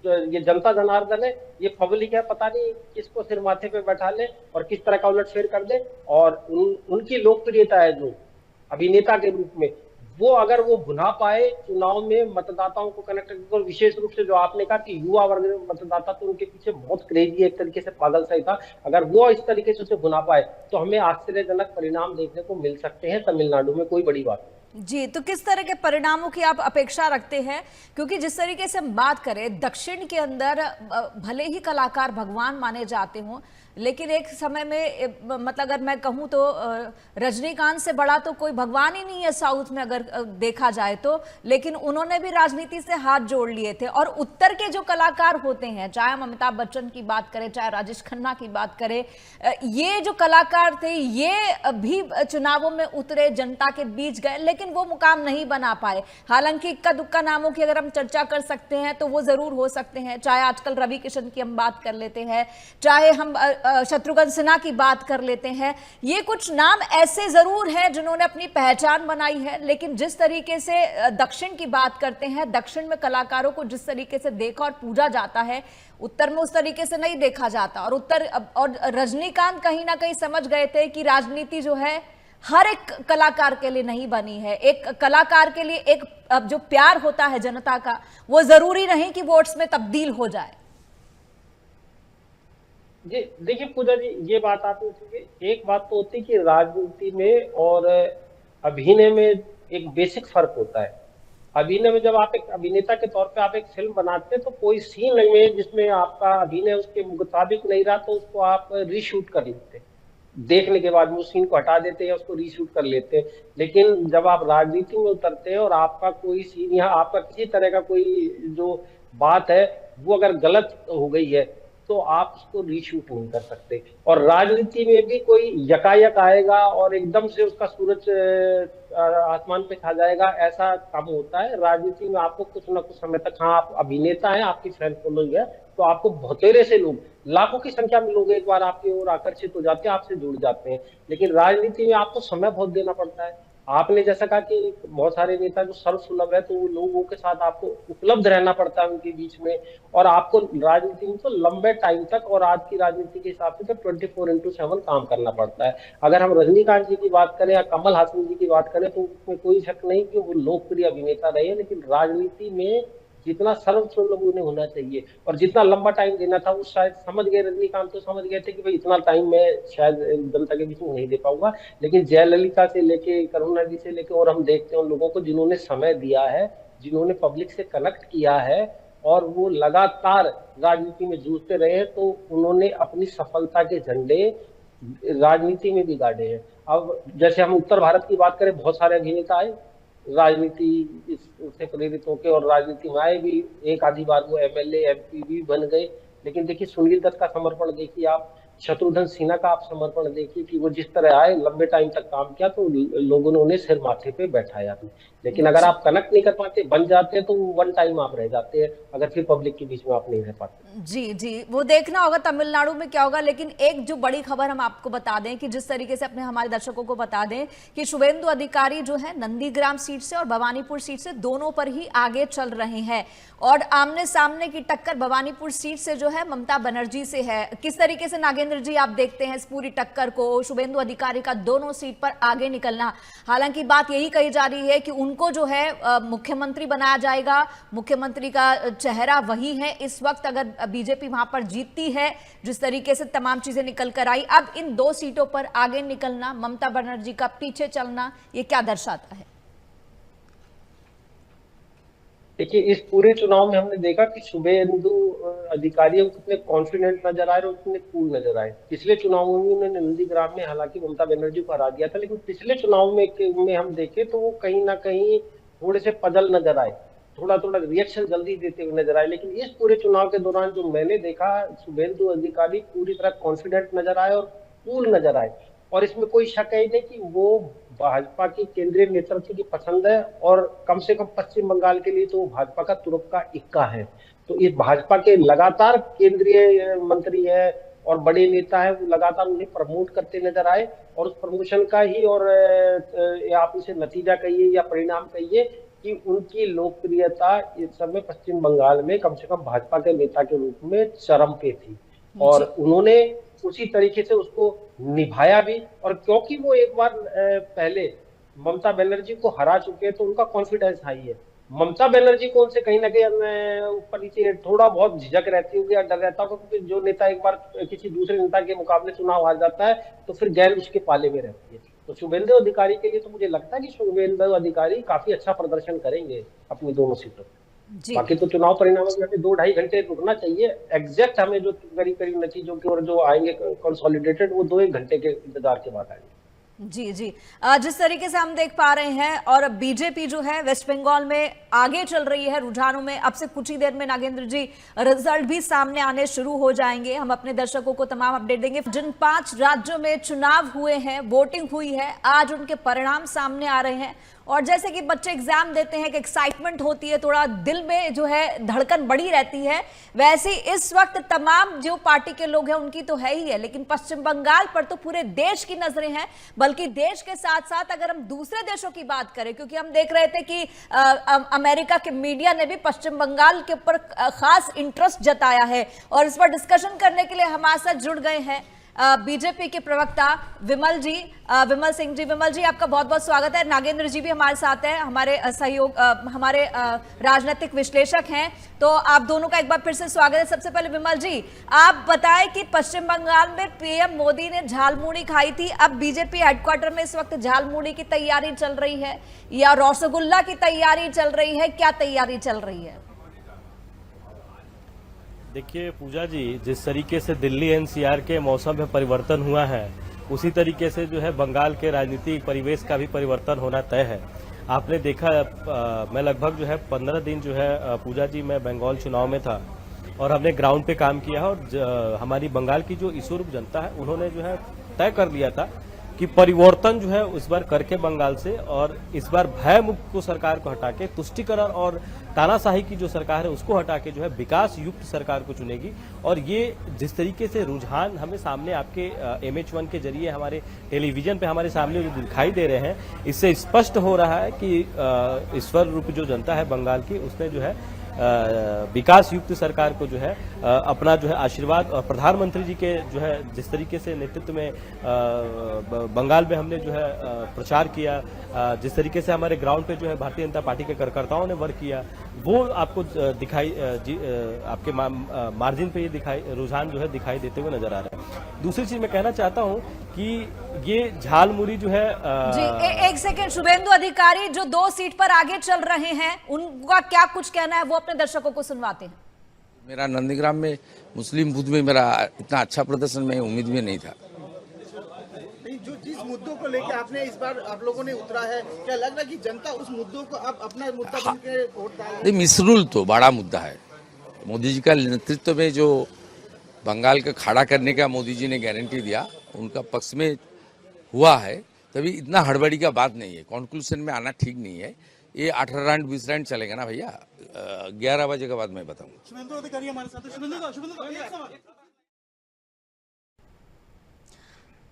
ये जनता जनार्दन है, ये पब्लिक है, पता नहीं किसको सिर माथे पे बैठा ले और किस तरह का उलटफेर कर दे। और उनकी लोकप्रियता है जो अभिनेता के रूप में, वो अगर वो भुना पाए चुनाव में मतदाताओं को कनेक्ट करके, और विशेष रूप से जो आपने कहा कि युवा वर्ग में मतदाता, तो उनके पीछे बहुत क्रेजी है, एक तरीके से पागल सा ही था। अगर वो इस तरीके से उसे भुना पाए तो हमें आश्चर्यजनक परिणाम देखने को मिल सकते हैं तमिलनाडु में, कोई बड़ी बात नहीं। जी, तो किस तरह के परिणामों की आप अपेक्षा रखते हैं? क्योंकि जिस तरीके से हम बात करें, दक्षिण के अंदर भले ही कलाकार भगवान माने जाते हों, लेकिन एक समय में मतलब अगर मैं कहूं तो रजनीकांत से बड़ा तो कोई भगवान ही नहीं है साउथ में, अगर देखा जाए तो। लेकिन उन्होंने भी राजनीति से हाथ जोड़ लिए थे। और उत्तर के जो कलाकार होते हैं, चाहे हम अमिताभ बच्चन की बात करें, चाहे राजेश खन्ना की बात करें, ये जो कलाकार थे ये भी चुनावों में उतरे, जनता के बीच गए, लेकिन वो मुकाम नहीं बना पाए। हालांकि इक्का दुक्का नामों की अगर हम चर्चा कर सकते हैं तो वो जरूर हो सकते हैं, चाहे आजकल रवि किशन की हम बात कर लेते हैं, चाहे हम शत्रुघ्न सिन्हा की बात कर लेते हैं। ये कुछ नाम ऐसे जरूर हैं जिन्होंने अपनी पहचान बनाई है। लेकिन जिस तरीके से दक्षिण की बात करते हैं, दक्षिण में कलाकारों को जिस तरीके से देखा और पूजा जाता है, उत्तर में उस तरीके से नहीं देखा जाता। और रजनीकांत कहीं ना कहीं समझ गए थे कि राजनीति जो है हर एक कलाकार के लिए नहीं बनी है। एक कलाकार के लिए एक जो प्यार होता है जनता का, वो जरूरी नहीं कि वोट्स में तब्दील हो जाए। जी देखिए पूजा जी, ये बात आपने की, एक बात तो होती है कि राजनीति में और अभिनय में एक बेसिक फर्क होता है। अभिनय में जब आप एक अभिनेता के तौर पे आप एक फिल्म बनाते हैं तो कोई सीन में जिसमें आपका अभिनय उसके मुताबिक नहीं रहा तो उसको आप रीशूट कर लेते हैं, देखने के बाद वो सीन को हटा देते हैं, उसको रीशूट कर लेते हैं। लेकिन जब आप राजनीति में उतरते हैं और आपका कोई सीन या आपका किसी तरह का कोई जो बात है वो अगर गलत हो गई है तो आप उसको रीशूट नहीं कर सकते। और राजनीति में भी कोई यकायक आएगा और एकदम से उसका सूरज आसमान पे छा जाएगा, ऐसा काम होता है। राजनीति में आपको कुछ ना कुछ समय तक, हाँ आप अभिनेता हैं, आपकी फैन फॉलोइंग है, तो आपको बहुतेरे से लोग, लाखों की संख्या में लोग एक बार आपकी ओर आकर्षित हो जाते हैं, आपसे जुड़ जाते हैं। लेकिन राजनीति में आपको समय बहुत देना पड़ता है। आपने जैसा कहा कि बहुत सारे नेता जो सर्वसुलभ है, तो वो लोगों के साथ आपको उपलब्ध रहना पड़ता है उनके बीच में, और आपको राजनीति में तो लंबे टाइम तक, और आज की राजनीति के हिसाब से तो 24/7 काम करना पड़ता है। अगर हम रजनीकांत जी की बात करें या कमल हासन जी की बात करें तो उसमें कोई शक नहीं कि वो लोकप्रिय अभिनेता रहे, लेकिन राजनीति में जितना सर्वसुलभ उन्हें होना चाहिए और जितना लंबा टाइम देना था, वो शायद समझ गए, रजनीकांत तो समझ गए थे कि भाई इतना टाइम मैं शायद जनता के बीच में नहीं दे पाऊंगा। लेकिन जयललिता से लेके करुणा जी से लेके, और हम देखते हैं उन लोगों को जिन्होंने समय दिया है, जिन्होंने पब्लिक से कनेक्ट किया है और वो लगातार राजनीति में जूझते रहे हैं, तो उन्होंने अपनी सफलता के झंडे राजनीति में भी गाड़े हैं। अब जैसे हम उत्तर भारत की बात करें, बहुत सारे अभिनेता आए राजनीति से प्रेरित होकर और राजनीति में आए भी, एक आधी बार वो एमएलए एमपी भी बन गए। लेकिन देखिए सुनील दत्त का समर्पण देखिए आप, शत्रुघ्न सिन्हा का आप समर्पण देखिए कि वो जिस तरह आए, लंबे टाइम तक काम किया, तो लोगों ने उन्हें सिर माथे पे बैठाया भी। लेकिन अगर आप कनेक्ट नहीं कर पाते, बन जाते हैं, तो वन टाइम आप रह जाते हैं, अगर फिर पब्लिक के बीच में आप नहीं रह पाते। जी जी, वो देखना होगा तमिलनाडु में क्या होगा। लेकिन एक जो बड़ी खबर हम आपको बता दें कि जिस तरीके से अपने हमारे दर्शकों को बता दें कि शुभेंदु अधिकारी जो है नंदीग्राम सीट से और भवानीपुर सीट से दोनों पर ही आगे चल रहे हैं, और आमने सामने की टक्कर भवानीपुर सीट से जो है ममता बनर्जी से है। किस तरीके से नागेंद्र जी आप देखते हैं इस पूरी टक्कर को, शुभेंदु अधिकारी का दोनों सीट पर आगे निकलना? हालांकि बात यही कही जा रही है कि उनको जो है मुख्यमंत्री बनाया जाएगा, मुख्यमंत्री का चेहरा वही है इस वक्त, अगर बीजेपी वहां पर जीतती है, जिस तरीके से तमाम चीजें निकल कर आई। अब इन दो सीटों पर आगे निकलना, ममता बनर्जी का पीछे चलना, ये क्या दर्शाता है? देखिए इस पूरे चुनाव में हमने देखा कि शुभेंदु अधिकारी कितने कॉन्फिडेंट नजर आए और कितने कूल नजर आए। पिछले चुनावों में उन्होंने नंदीग्राम में हालांकि ममता बनर्जी को हरा दिया था, लेकिन पिछले चुनाव में हम देखें तो वो कहीं ना कहीं थोड़े से पजल नजर आए, थोड़ा थोड़ा रिएक्शन जल्दी देते हुए नजर आए। लेकिन इस पूरे चुनाव के दौरान जो मैंने देखा, शुभेंदु अधिकारी पूरी तरह कॉन्फिडेंट नजर आए और कूल नजर आए। और इसमें कोई शक है नहीं कि वो भाजपा की केंद्रीय नेतृत्व की पसंद है, और कम से कम पश्चिम बंगाल के लिए तो भाजपा का तुरुप का इक्का है। तो इस भाजपा के लगातार केंद्रीय मंत्री है और बड़े नेता है, वो लगातार उन्हें प्रमोट करते नजर आए, और उस प्रमोशन का ही, और आप इसे नतीजा कहिए या परिणाम कहिए, कि उनकी लोकप्रियता इस समय पश्चिम बंगाल में कम से कम भाजपा के नेता के रूप में चरम पे थी, और जी उन्होंने उसी तरीके से उसको निभाया भी। और क्योंकि वो एक बार पहले ममता बनर्जी को हरा चुके हैं, तो उनका कॉन्फिडेंस हाई है। ममता बनर्जी को उनसे कहीं ना कहीं ऊपर नीचे थोड़ा बहुत झिझक रहती होगी या डर रहता होगा, क्योंकि जो नेता एक बार किसी दूसरे नेता के मुकाबले चुनाव हार जाता है तो फिर गैर उसके पाले में रहती है। तो शुभेंदु अधिकारी के लिए तो मुझे लगता है कि शुभेंदु अधिकारी काफी अच्छा प्रदर्शन करेंगे अपनी दोनों सीटों पर। जी बाकी तो चुनाव परिणामों में हमें 2-2.5 घंटे रुकना चाहिए। एग्जैक्ट हमें जो करीब करीब नतीजों की ओर जो आएंगे कंसोलिडेटेड, वो 2-1 घंटे के इंतजार के बाद आएंगे। जी जी जिस तरीके से हम देख पा रहे हैं, और बीजेपी जो है वेस्ट बंगाल में आगे चल रही है रुझानों में। अब से कुछ ही देर में नागेंद्र जी रिजल्ट भी सामने आने शुरू हो जाएंगे। हम अपने दर्शकों को तमाम अपडेट देंगे। जिन 5 राज्यों में चुनाव हुए हैं, वोटिंग हुई है, आज उनके परिणाम सामने आ रहे हैं। और जैसे कि बच्चे एग्जाम देते हैं कि एक्साइटमेंट होती है, थोड़ा दिल में जो है धड़कन बढ़ी रहती है, वैसे इस वक्त तमाम जो पार्टी के लोग हैं उनकी तो है ही है, लेकिन पश्चिम बंगाल पर तो पूरे देश की नजरें हैं। बल्कि देश के साथ साथ अगर हम दूसरे देशों की बात करें, क्योंकि हम देख रहे थे कि अमेरिका के मीडिया ने भी पश्चिम बंगाल के ऊपर खास इंटरेस्ट जताया है, और इस पर डिस्कशन करने के लिए हमारे साथ जुड़ गए हैं बीजेपी के प्रवक्ता विमल सिंह जी। विमल जी, आपका बहुत बहुत स्वागत है। नागेंद्र जी भी हमारे साथ हैं, हमारे सहयोग हमारे राजनीतिक विश्लेषक हैं, तो आप दोनों का एक बार फिर से स्वागत है। सबसे पहले विमल जी, आप बताएं कि पश्चिम बंगाल में पीएम मोदी ने झालमुड़ी खाई थी, अब बीजेपी हेडक्वार्टर में इस वक्त झालमुड़ी की तैयारी चल रही है या रसगुल्ला की तैयारी चल रही है, क्या तैयारी चल रही है? देखिए पूजा जी, जिस तरीके से दिल्ली एनसीआर के मौसम में परिवर्तन हुआ है, उसी तरीके से जो है बंगाल के राजनीतिक परिवेश का भी परिवर्तन होना तय है। आपने देखा मैं लगभग जो है 15 दिन जो है पूजा जी मैं बंगाल चुनाव में था, और हमने ग्राउंड पे काम किया है। और हमारी बंगाल की जो ईश्वर जनता है, उन्होंने जो है तय कर लिया था कि परिवर्तन जो है इस बार करके बंगाल से, और इस बार भय मुक्त को सरकार को हटा के तुष्टिकरण और तानाशाही की जो सरकार है उसको हटा के जो है विकास युक्त सरकार को चुनेगी। और ये जिस तरीके से रुझान हमें सामने आपके MH1 के जरिए हमारे टेलीविजन पे हमारे सामने जो दिखाई दे रहे हैं, इससे स्पष्ट हो रहा है कि ईश्वर रूप जो जनता है बंगाल की, उसने जो है विकास युक्त सरकार को जो है अपना जो है आशीर्वाद, और प्रधानमंत्री जी के जो है जिस तरीके से नेतृत्व में बंगाल में हमने जो है प्रचार किया, जिस तरीके से हमारे ग्राउंड पे जो है भारतीय जनता पार्टी के कार्यकर्ताओं ने वर्क किया, वो आपको दिखाई आपके मार्जिन पे ये दिखाई रुझान जो है दिखाई देते हुए नजर आ रहा है। दूसरी चीज मैं कहना चाहता हूँ कि ये झालमुड़ी जो है जी एक सेकेंड, शुभेंदु अधिकारी जो 2 सीट पर आगे चल रहे हैं, उनका क्या कुछ कहना है वो अपने दर्शकों को सुनवाते हैं। मेरा नंदीग्राम में मुस्लिम बूथ में मेरा इतना अच्छा प्रदर्शन मैं उम्मीद में नहीं था। जो जिस मुद्दों को लेकर आपने इस बार आप लोगों ने उतरा है, क्या लग रहा है कि जनता उस मुद्दों को अब अपना मुद्दा बन के वोट डाल? मिसरूल तो बड़ा मुद्दा है। मोदी जी का नेतृत्व में जो बंगाल का खड़ा करने का मोदी जी ने गारंटी दिया, उनका पक्ष में हुआ है, तभी इतना हड़बड़ी का बात नहीं है। कंक्लूजन में आना ठीक नहीं है। ये 18 राउंड 20 राउंड चलेगा ना भैया, 11 बजे के बाद मैं बताऊंगा। शुभेंदु अधिकारी हमारे साथ है। शुभेंदु एक सवाल।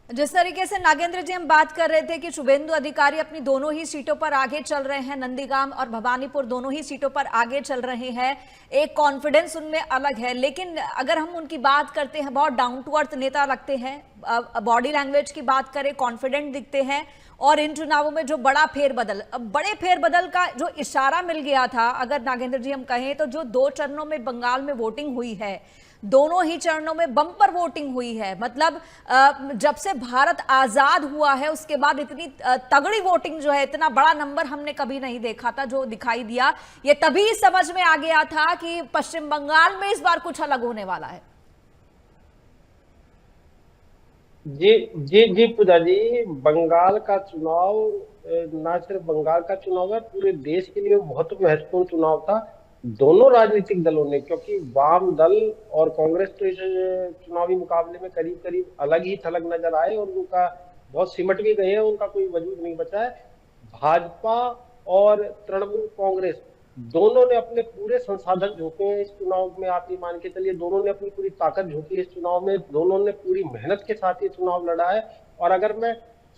जिस तरीके से नागेंद्र जी हम बात कर रहे थे कि शुभेंदु अधिकारी अपनी दोनों ही सीटों पर आगे चल रहे हैं, नंदीग्राम और भवानीपुर दोनों ही सीटों पर आगे चल रहे हैं, एक कॉन्फिडेंस उनमें अलग है। लेकिन अगर हम उनकी बात करते हैं, बहुत डाउन टू अर्थ नेता लगते हैं, बॉडी लैंग्वेज की बात करें कॉन्फिडेंट दिखते हैं, और इन चुनावों में जो बड़े फेरबदल का जो इशारा मिल गया था, अगर नागेंद्र जी हम कहें तो जो 2 चरणों में बंगाल में वोटिंग हुई है, दोनों ही चरणों में बम्पर वोटिंग हुई है। मतलब जब से भारत आजाद हुआ है उसके बाद इतनी तगड़ी वोटिंग जो है, इतना बड़ा नंबर हमने कभी नहीं देखा था जो दिखाई दिया। ये तभी समझ में आ गया था कि पश्चिम बंगाल में इस बार कुछ अलग होने वाला है। जी जी जी पूजा जी, बंगाल का चुनाव ना सिर्फ बंगाल का चुनाव है, पूरे देश के लिए बहुत महत्वपूर्ण चुनाव था। दोनों राजनीतिक दलों ने, क्योंकि वाम दल और कांग्रेस तो इस चुनावी मुकाबले में करीब करीब अलग ही थलग नजर आए, और उनका बहुत सिमट भी गए हैं, उनका कोई वजूद नहीं बचा है। भाजपा और तृणमूल कांग्रेस दोनों ने अपने पूरे संसाधन झोंके हैं इस चुनाव में। आप ये मान के चलिए, दोनों ने अपनी पूरी ताकत झोंकी है इस चुनाव में, दोनों ने पूरी मेहनत के साथ ये चुनाव लड़ा है। और अगर मैं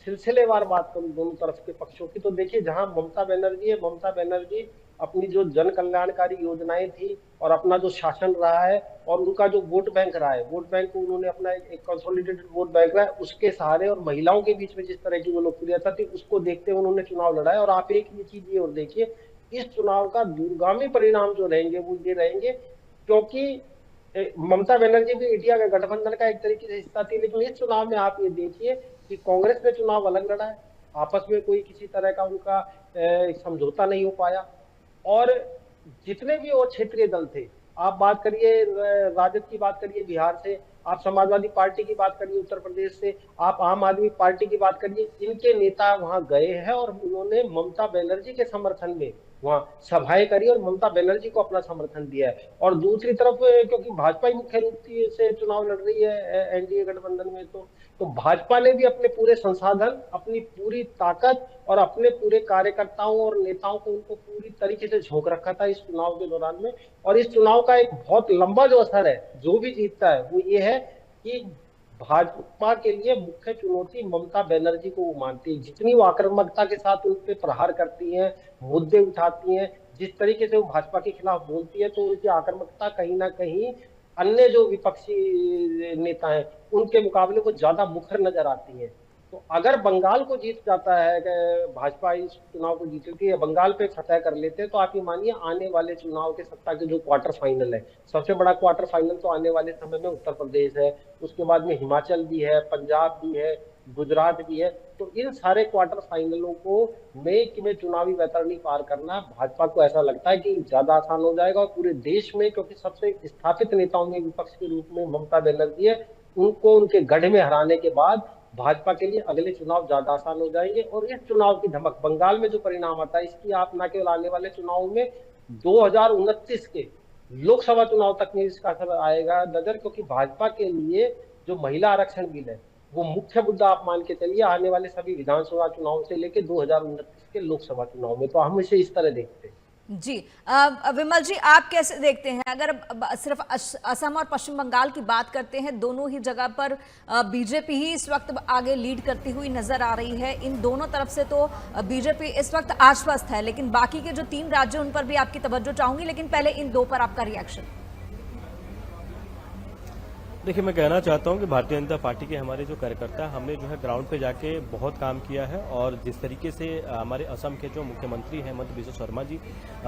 सिलसिलेवार बात करूं दोनों तरफ के पक्षों की, तो देखिए जहां ममता बनर्जी है, ममता बनर्जी अपनी जो जन कल्याणकारी योजनाएं थी और अपना जो शासन रहा है और उनका जो वोट बैंक रहा है, वोट बैंक को उन्होंने अपना एक कंसोलिडेटेड वोट बैंक रहा है, उसके सहारे और महिलाओं के बीच में जिस तरह की वो लोकप्रियता थी उसको देखते हुए उन्होंने चुनाव लड़ा है। और आप एक ये चीज ये और देखिए, इस चुनाव का दूरगामी परिणाम जो रहेंगे वो ये रहेंगे, क्योंकि ममता बनर्जी भी इंडिया के गठबंधन का एक तरीके से हिस्सा थी, लेकिन इस चुनाव में आप ये देखिए कि कांग्रेस ने चुनाव अलग लड़ा है, आपस में कोई किसी तरह का उनका समझौता नहीं हो पाया। और जितने भी और क्षेत्रीय दल थे, आप बात करिए राजद की बात करिए बिहार से, आप समाजवादी पार्टी की बात करिए उत्तर प्रदेश से, आप आम आदमी पार्टी की बात करिए, इनके नेता वहां गए हैं और उन्होंने ममता बनर्जी के समर्थन में वहां सभाएं करी और ममता बनर्जी को अपना समर्थन दिया है। और दूसरी तरफ क्योंकि भाजपा ही मुख्य रूप से चुनाव लड़ रही है एनडीए गठबंधन में, तो भाजपा ने भी अपने पूरे संसाधन, अपनी पूरी ताकत और अपने पूरे कार्यकर्ताओं और नेताओं को उनको पूरी तरीके से झोंक रखा था इस चुनाव के दौरान में। और इस चुनाव का एक बहुत लंबा जो असर है, जो भी जीतता है वो ये है कि भाजपा के लिए मुख्य चुनौती ममता बनर्जी को वो मानती है। जितनी वो आक्रामकता के साथ उन पे प्रहार करती हैं, मुद्दे उठाती हैं, जिस तरीके से वो भाजपा के खिलाफ बोलती है, तो उनकी आक्रामकता कहीं ना कहीं अन्य जो विपक्षी नेता हैं उनके मुकाबले को ज्यादा मुखर नजर आती है। तो अगर बंगाल को जीत जाता है, भाजपा इस चुनाव को जीतती है, बंगाल पे फतह कर लेते हैं, तो आप ये मानिए आने वाले चुनाव के सत्ता के जो क्वार्टर फाइनल है, सबसे बड़ा क्वार्टर फाइनल तो आने वाले समय में उत्तर प्रदेश है, उसके बाद में हिमाचल भी है, पंजाब भी है, गुजरात भी है। तो इन सारे क्वार्टर फाइनलों को में चुनावी वैतरणी पार करना भाजपा को ऐसा लगता है कि ज्यादा आसान हो जाएगा। और पूरे देश में, क्योंकि सबसे स्थापित नेताओं में विपक्ष के रूप में ममता बनर्जी है, उनको उनके गढ़ में हराने के बाद भाजपा के लिए अगले चुनाव ज्यादा आसान हो जाएंगे। और इस चुनाव की धमक बंगाल में जो परिणाम आता है, इसकी आप न केवल आने वाले चुनावों में 2029 के लोकसभा चुनाव तक में इसका असर आएगा नजर, क्योंकि भाजपा के लिए जो महिला आरक्षण बिल है वो मुख्य मुद्दा आप मान के चलिए आने वाले सभी विधानसभा चुनाव से लेकर 2029 के लोकसभा चुनाव में। तो हम इसे इस तरह देखते हैं। जी विमल जी, आप कैसे देखते हैं? अगर सिर्फ असम और पश्चिम बंगाल की बात करते हैं, दोनों ही जगह पर बीजेपी ही इस वक्त आगे लीड करती हुई नजर आ रही है। इन दोनों तरफ से तो बीजेपी इस वक्त आश्वस्त है, लेकिन बाकी के जो 3 राज्य उन पर भी आपकी तवज्जो चाहूंगी, लेकिन पहले इन 2 पर आपका रिएक्शन। देखिए, मैं कहना चाहता हूं कि भारतीय जनता पार्टी के हमारे जो कार्यकर्ता हैं, हमने जो है ग्राउंड पे जाके बहुत काम किया है। और जिस तरीके से हमारे असम के जो मुख्यमंत्री हैं हेमंत बिस्वा शर्मा जी,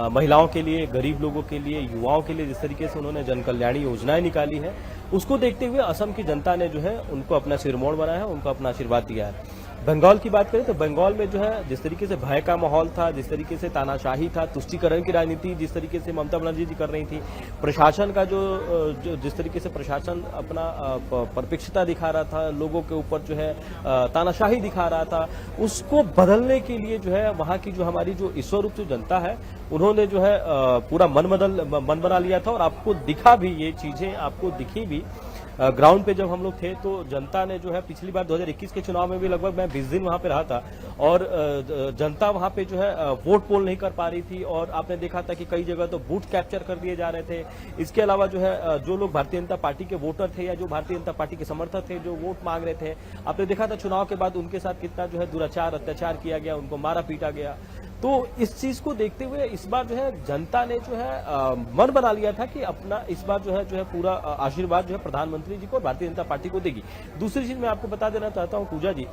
महिलाओं के लिए, गरीब लोगों के लिए, युवाओं के लिए जिस तरीके से उन्होंने जन कल्याणी योजनाएं निकाली है, उसको देखते हुए असम की जनता ने जो है उनको अपना सिरमौर बनाया है, उनको अपना आशीर्वाद दिया है। बंगाल की बात करें तो बंगाल में जो है जिस तरीके से भय का माहौल था, जिस तरीके से तानाशाही था, तुष्टीकरण की राजनीति जिस तरीके से ममता बनर्जी जी कर रही थी, प्रशासन का जो जिस तरीके से प्रशासन अपना परपेक्षता दिखा रहा था, लोगों के ऊपर जो है तानाशाही दिखा रहा था, उसको बदलने के लिए जो है वहां की जो हमारी जो ईश्वरूप जो जनता है, उन्होंने जो है पूरा मन बना लिया था। और आपको दिखा भी, ये चीजें आपको दिखी भी ग्राउंड पे जब हम लोग थे, तो जनता ने जो है पिछली बार 2021 के चुनाव में भी लगभग मैं 20 दिन वहां पे रहा था, और जनता वहां पे जो है वोट पोल नहीं कर पा रही थी। और आपने देखा था कि कई जगह तो बूथ कैप्चर कर दिए जा रहे थे। इसके अलावा जो है जो लोग भारतीय जनता पार्टी के वोटर थे या जो भारतीय जनता पार्टी के समर्थक थे, जो वोट मांग रहे थे, आपने देखा था चुनाव के बाद उनके साथ कितना जो है दुराचार, अत्याचार किया गया, उनको मारा पीटा गया। तो इस चीज को देखते हुए इस बार जो है जनता ने जो है मन बना लिया था कि अपना इस बार जो है पूरा आशीर्वाद जो है प्रधानमंत्री जी को और भारतीय जनता पार्टी को देगी। दूसरी चीज मैं आपको बता देना चाहता हूं पूजा जी,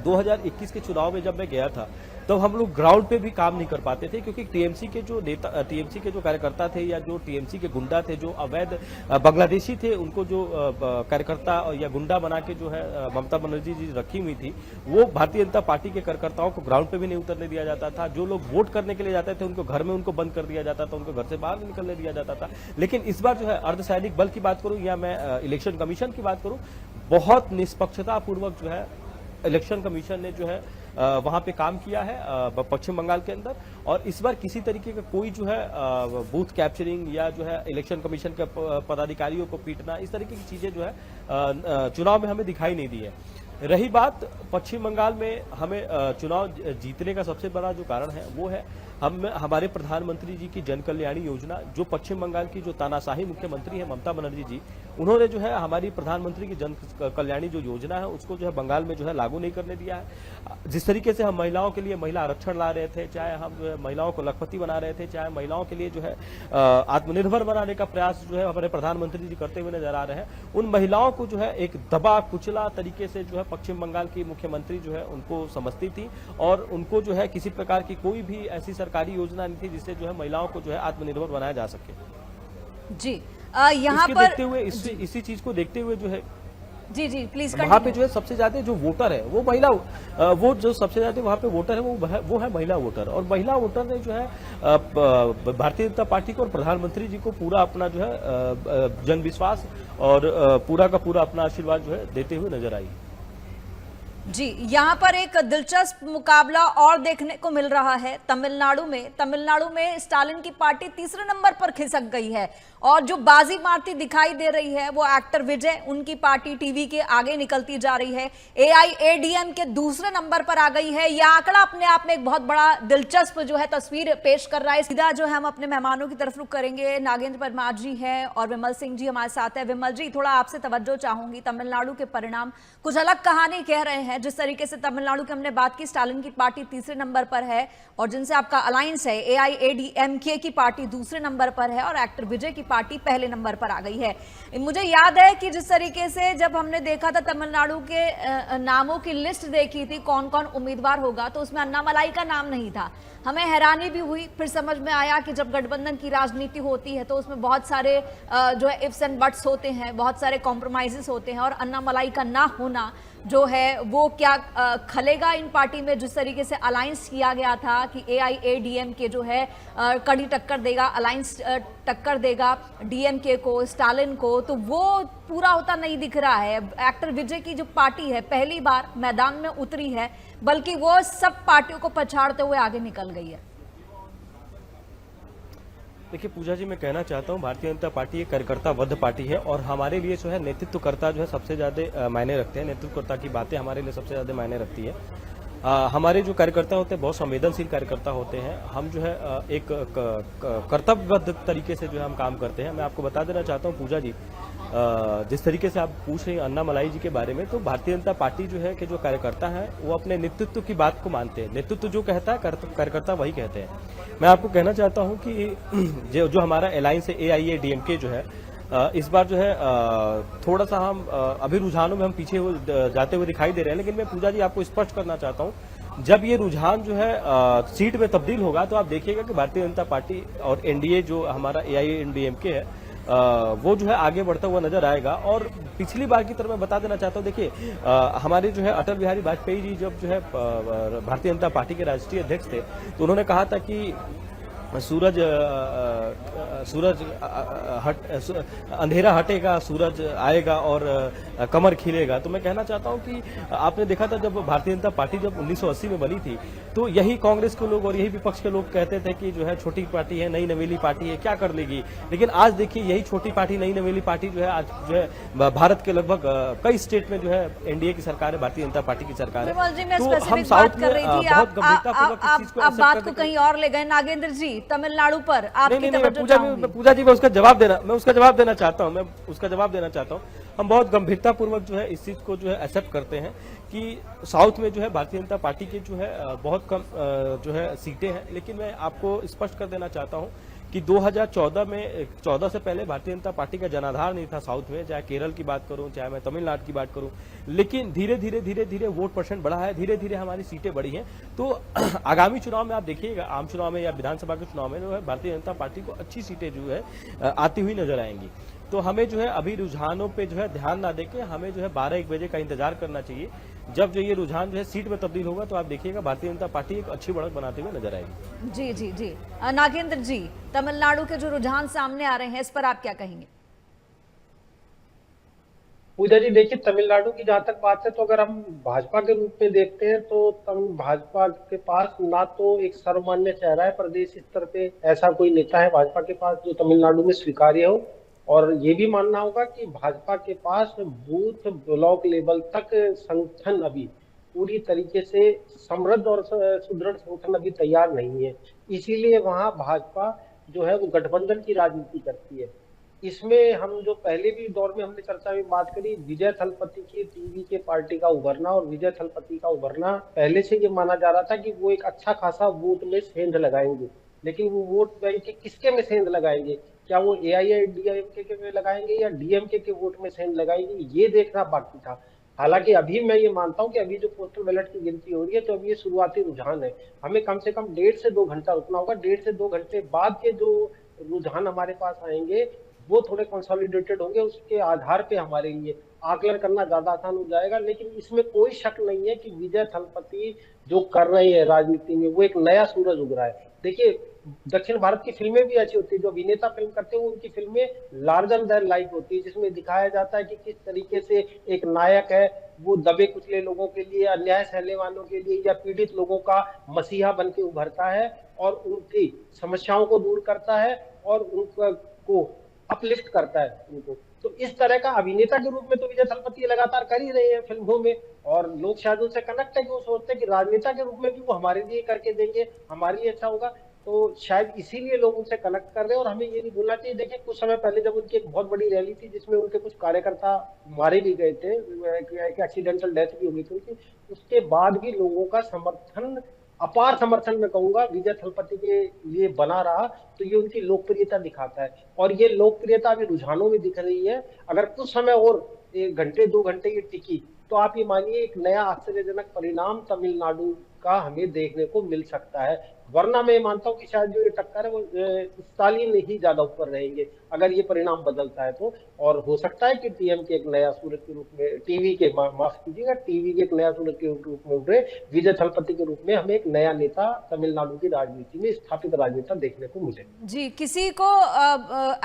2021 के चुनाव में जब मैं गया था, तब हम लोग ग्राउंड पे भी काम नहीं कर पाते थे, क्योंकि टीएमसी के जो नेता, टीएमसी के जो कार्यकर्ता थे या जो टीएमसी के गुंडा थे, जो अवैध बांग्लादेशी थे, उनको जो कार्यकर्ता या गुंडा बना के जो है ममता बनर्जी जी रखी हुई थी, वो भारतीय जनता पार्टी के कार्यकर्ताओं को ग्राउंड पे भी नहीं उतरने दिया जाता था। जो लोग वोट करने के लिए जाते थे उनको घर में उनको बंद कर दिया जाता था, उनको घर से बाहर नहीं निकलने दिया जाता था। लेकिन इस बार जो है अर्धसैनिक बल की बात करूं या मैं इलेक्शन कमीशन की बात करूं, बहुत निष्पक्षता पूर्वक जो है इलेक्शन कमीशन ने जो है वहां पे काम किया है पश्चिम बंगाल के अंदर। और इस बार किसी तरीके का कोई जो है बूथ कैप्चरिंग या जो है इलेक्शन कमीशन के पदाधिकारियों को पीटना, इस तरीके की चीजें जो है चुनाव में हमें दिखाई नहीं दी है। रही बात पश्चिम बंगाल में हमें चुनाव जीतने का सबसे बड़ा जो कारण है वो है हम हमारे प्रधानमंत्री जी की जन कल्याणी योजना, जो पश्चिम बंगाल की जो तानाशाही मुख्यमंत्री है ममता बनर्जी जी, उन्होंने जो है हमारी प्रधानमंत्री की जन कल्याणी जो योजना है उसको जो है बंगाल में जो है लागू नहीं करने दिया है। जिस तरीके से हम महिलाओं के लिए महिला आरक्षण ला रहे थे, चाहे हम जो है महिलाओं को लखपति बना रहे थे, चाहे महिलाओं के लिए जो है आत्मनिर्भर बनाने का प्रयास जो है हमारे प्रधानमंत्री जी करते हुए नजर आ रहे हैं, उन महिलाओं को जो है एक दबा कुचला तरीके से जो है पश्चिम बंगाल की मुख्यमंत्री जो है उनको समझती थी और उनको जो है किसी प्रकार की कोई भी ऐसी सरकारी योजना नहीं थी जिससे जो है महिलाओं को जो है आत्मनिर्भर बनाया जा सके। जी यहाँ पर देखते हुए इसी चीज को देखते हुए जो है जी जी प्लीज वहाँ पे जो है सबसे ज्यादा जो वोटर है वो महिला, वो जो सबसे ज्यादा वहाँ पे वोटर है वो है महिला वोटर, और महिला वोटर ने जो है भारतीय जनता पार्टी को और प्रधानमंत्री जी को पूरा अपना जो है जन विश्वास और पूरा का पूरा अपना आशीर्वाद जो है देते हुए नजर आई। जी यहाँ पर एक दिलचस्प मुकाबला और देखने को मिल रहा है तमिलनाडु में स्टालिन की पार्टी तीसरे नंबर पर खिसक गई है और जो बाजी मारती दिखाई दे रही है वो एक्टर विजय, उनकी पार्टी टीवी के आगे निकलती जा रही है। एआईएडीएम के दूसरे नंबर पर आ गई है। यह आंकड़ा अपने आप में एक बहुत बड़ा दिलचस्प जो है तस्वीर पेश कर रहा है। सीधा जो है हम अपने मेहमानों की तरफ रुख करेंगे। नागेंद्र परमार जी हैं और विमल सिंह जी हमारे साथ है। विमल जी, थोड़ा आपसे तवज्जो चाहूंगी। तमिलनाडु के परिणाम कुछ अलग कहानी कह रहे हैं। जिस तरीके से तमिलनाडु की हमने बात की, स्टालिन की पार्टी तीसरे नंबर पर है और जिनसे आपका अलायंस है एआईएडीएमके की पार्टी दूसरे नंबर पर है और एक्टर विजय की पार्टी पहले नंबर पर आ गई है। मुझे याद है कि जिस तरीके से जब हमने देखा था तमिलनाडु के नामों की लिस्ट देखी थी कौन कौन उम्मीदवार होगा, तो उसमें अन्नामलाई का नाम नहीं था। हमें हैरानी भी हुई, फिर समझ में आया कि जब गठबंधन की राजनीति होती है तो उसमें बहुत सारे जो है इफ्स एंड बट्स होते हैं, बहुत सारे कॉम्प्रोमाइजेस होते हैं और अन्नामलाई का ना होना जो है वो क्या खलेगा इन पार्टी में। जिस तरीके से अलायंस किया गया था कि एआईएडीएमके जो है कड़ी टक्कर देगा, अलायंस टक्कर देगा डीएमके को, स्टालिन को, तो वो पूरा होता नहीं दिख रहा है। एक्टर विजय की जो पार्टी है पहली बार मैदान में उतरी है, बल्कि वो सब पार्टियों को पछाड़ते हुए आगे निकल गई है। देखिए पूजा जी, मैं कहना चाहता हूँ भारतीय जनता पार्टी एक कार्यकर्ता बद्ध पार्टी है और हमारे लिए जो है नेतृत्वकर्ता जो है सबसे ज्यादा मायने रखते हैं। नेतृत्वकर्ता की बातें हमारे लिए सबसे ज्यादा मायने रखती है। हमारे जो कार्यकर्ता होते हैं बहुत संवेदनशील कार्यकर्ता होते हैं। हम जो है एक कर्तव्यबद्ध तरीके से जो है हम काम करते हैं। मैं आपको बता देना चाहता हूँ पूजा जी, जिस तरीके से आप पूछ रहे हैं अन्नामलाई जी के बारे में, तो भारतीय जनता पार्टी जो है कि जो कार्यकर्ता है वो अपने नेतृत्व की बात को मानते हैं। नेतृत्व जो कहता है कार्यकर्ता वही कहते हैं। मैं आपको कहना चाहता हूं कि जो हमारा अलायंस है एआईएडीएमके जो है इस बार जो है थोड़ा सा हम अभी रुझानों में हम पीछे जाते हुए दिखाई दे रहे हैं, लेकिन मैं पूजा जी आपको स्पष्ट करना चाहता हूं, जब ये रुझान जो है सीट में तब्दील होगा तो आप देखिएगा कि भारतीय जनता पार्टी और एनडीए जो हमारा एआईएडीएमके है वो जो है आगे बढ़ता हुआ नजर आएगा। और पिछली बार की तरह मैं बता देना चाहता हूं, देखिए हमारे जो है अटल बिहारी वाजपेयी जी जब जो है भारतीय जनता पार्टी के राष्ट्रीय अध्यक्ष थे तो उन्होंने कहा था कि अंधेरा हटेगा, सूरज आएगा और कमर खिलेगा। तो मैं कहना चाहता हूं कि आपने देखा था जब भारतीय जनता पार्टी जब 1980 में बनी थी तो यही कांग्रेस के लोग और यही विपक्ष के लोग कहते थे कि जो है छोटी पार्टी है, नई नवेली पार्टी है, क्या कर लेगी। लेकिन आज देखिए यही छोटी पार्टी, नई नवेली पार्टी जो है आज जो है भारत के लगभग कई स्टेट में जो है एनडीए की सरकार है, भारतीय जनता पार्टी की सरकार है। तो हम साउथ में बहुत गंभीरतापूर्वक आप बात को कहीं और ले गए। नागेंद्र जी, तमिलनाडु पर आपकी पूजा जी मैं उसका जवाब देना चाहता हूं। हम बहुत गंभीरतापूर्वक जो है इस चीज को जो है एक्सेप्ट करते हैं कि साउथ में जो है भारतीय जनता पार्टी के जो है बहुत कम जो है सीटें हैं। लेकिन मैं आपको स्पष्ट कर देना चाहता हूं कि 2014 में 14 से पहले भारतीय जनता पार्टी का जनाधार नहीं था साउथ में, चाहे केरल की बात करूं, चाहे मैं तमिलनाडु की बात करूं। लेकिन धीरे धीरे वोट परसेंट बढ़ा है, धीरे धीरे हमारी सीटें बढ़ी हैं। तो आगामी चुनाव में आप देखिएगा, आम चुनाव में या विधानसभा के चुनाव में जो है भारतीय जनता पार्टी को अच्छी सीटें जो है आती हुई नजर आएंगी। तो हमें जो है अभी रुझानों पे जो है ध्यान ना देके हमें जो है 12-1 बजे का इंतजार करना चाहिए। जब जो ये रुझान जो है सीट में तब्दील होगा तो आप देखिएगा भारतीय जनता पार्टी एक अच्छी बढ़त बनाते हुए नजर आएगी। जी जी जी नागेंद्र जी, तमिलनाडु के जो रुझान सामने आ रहे हैं इस पर आप क्या कहेंगे? पूजा जी देखिए, तमिलनाडु की जहां तक बात है तो अगर हम भाजपा के रूप में देखते हैं तो भाजपा के पास ना तो एक सर्वमान्य चेहरा है प्रदेश स्तर पे, ऐसा कोई नेता है भाजपा के पास जो तमिलनाडु में स्वीकार्य हो, और ये भी मानना होगा कि भाजपा के पास बूथ ब्लॉक लेवल तक संगठन अभी पूरी तरीके से समृद्ध और सुदृढ़ संगठन अभी तैयार नहीं है। इसीलिए वहां भाजपा जो है वो गठबंधन की राजनीति करती है। इसमें हम जो पहले भी दौर में हमने चर्चा में बात करी, विजय थलपति की टीवी के पार्टी का उभरना और विजय थलपति का उभरना, पहले से ये माना जा रहा था कि वो एक अच्छा खासा वोट में सेंध लगाएंगे, लेकिन वो वोट बैंक के किसके में सेंध लगाएंगे, क्या वो AIADMK के में लगाएंगे या DMK के वोट में सेंध लगाएंगे, ये देखना बाकी था। हालांकि अभी मैं ये मानता हूं कि अभी जो पोस्टल बैलेट की गिनती हो रही है तो अभी ये शुरुआती रुझान है, हमें कम से कम 1.5 से 2 घंटा रुकना होगा। 1.5 से 2 घंटे बाद के जो रुझान हमारे पास आएंगे वो थोड़े कंसोलिडेटेड होंगे, उसके आधार पे हमारे लिए आकलन करना ज्यादा आसान हो जाएगा। लेकिन इसमें कोई शक नहीं है कि विजय थलपति जो कर रहे हैं राजनीति में वो एक नया सूरज उग रहा है। देखिए, दक्षिण भारत की फिल्में भी ऐसी होती है, जो अभिनेता फिल्म करते हैं उनकी फिल्में लार्जर देन लाइफ होती है, जिसमें दिखाया जाता है कि किस तरीके से एक नायक है वो दबे कुचले लोगों के लिए, अन्याय सहने वालों के लिए या पीड़ित लोगों का मसीहा बन के उभरता है और उनकी समस्याओं को दूर करता है और उनको अपलिफ्ट करता है उनको। तो इस तरह का अभिनेता के रूप में तो विजय थलपति लगातार कर ही रहे हैं फिल्मों में, और लोग शायद उनसे कनेक्ट है कि वो सोचते हैं कि राजनेता के रूप में भी वो हमारे लिए करके देंगे, हमारे लिए अच्छा होगा, तो शायद इसीलिए लोग उनसे कनेक्ट कर रहे हैं। और हमें ये नहीं भूलना चाहिए, देखिए कुछ समय पहले जब उनकी एक बहुत बड़ी रैली थी जिसमें उनके कुछ कार्यकर्ता मारे भी गए थे, एक एक्सीडेंटल डेथ भी हो गई थी उनकी, उसके बाद भी लोगों का समर्थन, अपार समर्थन मैं कहूंगा, विजय थलपति के लिए बना रहा। तो ये उनकी लोकप्रियता दिखाता है और ये लोकप्रियता अभी रुझानों में दिख रही है। अगर कुछ समय और 1 घंटे 2 घंटे ये टिकी तो आप ये मानिए एक नया आश्चर्यजनक परिणाम तमिलनाडु का हमें देखने को मिल सकता है। वरना मैं मानता हूं कि शायद जो ये टक्कर है वो स्टालिन ही ज्यादा ऊपर रहेंगे अगर ये परिणाम बदलता है तो। और हो सकता है कि टीएम के एक नया सूरज के रूप में, टीवी के माफ कीजिएगा, टीवी के एक नया सूरज के रूप में उभरे विजय थलपति के रूप में हमें एक नया नेता तमिलनाडु की राजनीति में स्थापित राजनेता देखने को मिले। जी, किसी को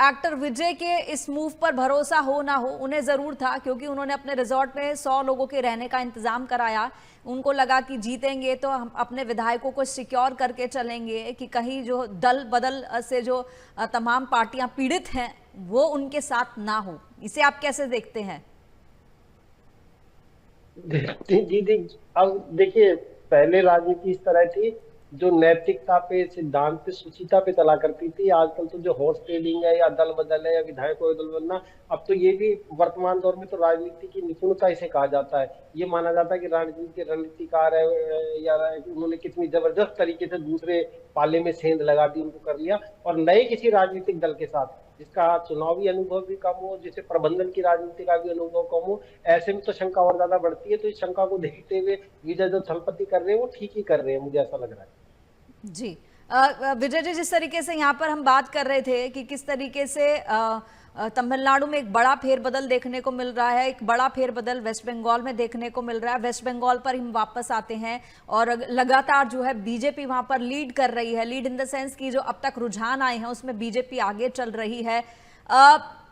एक्टर विजय के इस मूव पर भरोसा हो ना हो, उन्हें जरूर था, क्योंकि उन्होंने अपने रिजॉर्ट में 100 लोगों के रहने का इंतजाम कराया। उनको लगा कि जीतेंगे तो हम अपने विधायकों को सिक्योर करके चलेंगे कि कहीं जो दल बदल से जो तमाम पार्टियां पीड़ित हैं वो उनके साथ ना हो। इसे आप कैसे देखते हैं? जी, अब देखिए, पहले राजनीति इस तरह थी जो नैतिकता पे, सिद्धांत पे, सुचिता पे चला करती थी। आजकल तो जो हॉर्स ट्रेडिंग है या दल बदल है या विधायकों का दल बदलना, अब तो ये भी वर्तमान दौर में तो राजनीति की निपुणता इसे कहा जाता है। ये माना जाता है कि राजनीति के रणनीतिकार है या उन्होंने कितनी जबरदस्त तरीके से दूसरे पाले में सेंध लगा दी, उनको कर लिया। और नए किसी राजनीतिक दल के साथ जिसका चुनावी अनुभव भी कम हो, जिसे प्रबंधन की राजनीति का भी अनुभव कम हो, ऐसे में तो शंका और ज्यादा बढ़ती है। तो इस शंका को देखते हुए विजय जो थलपति कर रहे हैं वो ठीक ही कर रहे हैं, मुझे ऐसा लग रहा है। जी, विजय जी, जिस तरीके से यहाँ पर हम बात कर रहे थे कि किस तरीके से तमिलनाडु में एक बड़ा फेरबदल देखने को मिल रहा है, एक बड़ा फेरबदल वेस्ट बंगाल में देखने को मिल रहा है। वेस्ट बंगाल पर हम वापस आते हैं और लगातार जो है बीजेपी वहां पर लीड कर रही है, लीड इन द सेंस की जो अब तक रुझान आए हैं उसमें बीजेपी आगे चल रही है।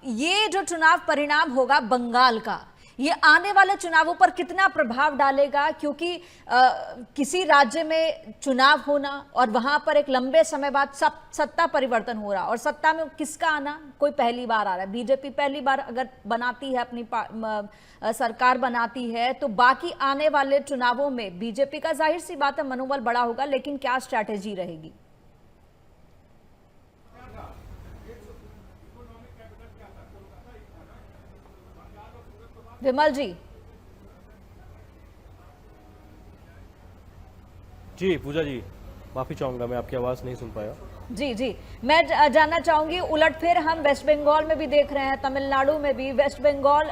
ये जो चुनाव परिणाम होगा बंगाल का, ये आने वाले चुनावों पर कितना प्रभाव डालेगा? क्योंकि किसी राज्य में चुनाव होना और वहां पर एक लंबे समय बाद सत्ता परिवर्तन हो रहा, और सत्ता में किसका आना, कोई पहली बार आ रहा है, बीजेपी पहली बार अगर बनाती है, अपनी सरकार बनाती है, तो बाकी आने वाले चुनावों में बीजेपी का जाहिर सी बात है मनोबल बड़ा होगा, लेकिन क्या स्ट्रैटेजी रहेगी? विमल जी। जी पूजा जी, माफी चाहूंगा, मैं आपकी आवाज नहीं सुन पाया। जी, मैं जानना चाहूंगी, उलटफेर हम वेस्ट बंगाल में भी देख रहे हैं, तमिलनाडु में भी। वेस्ट बंगाल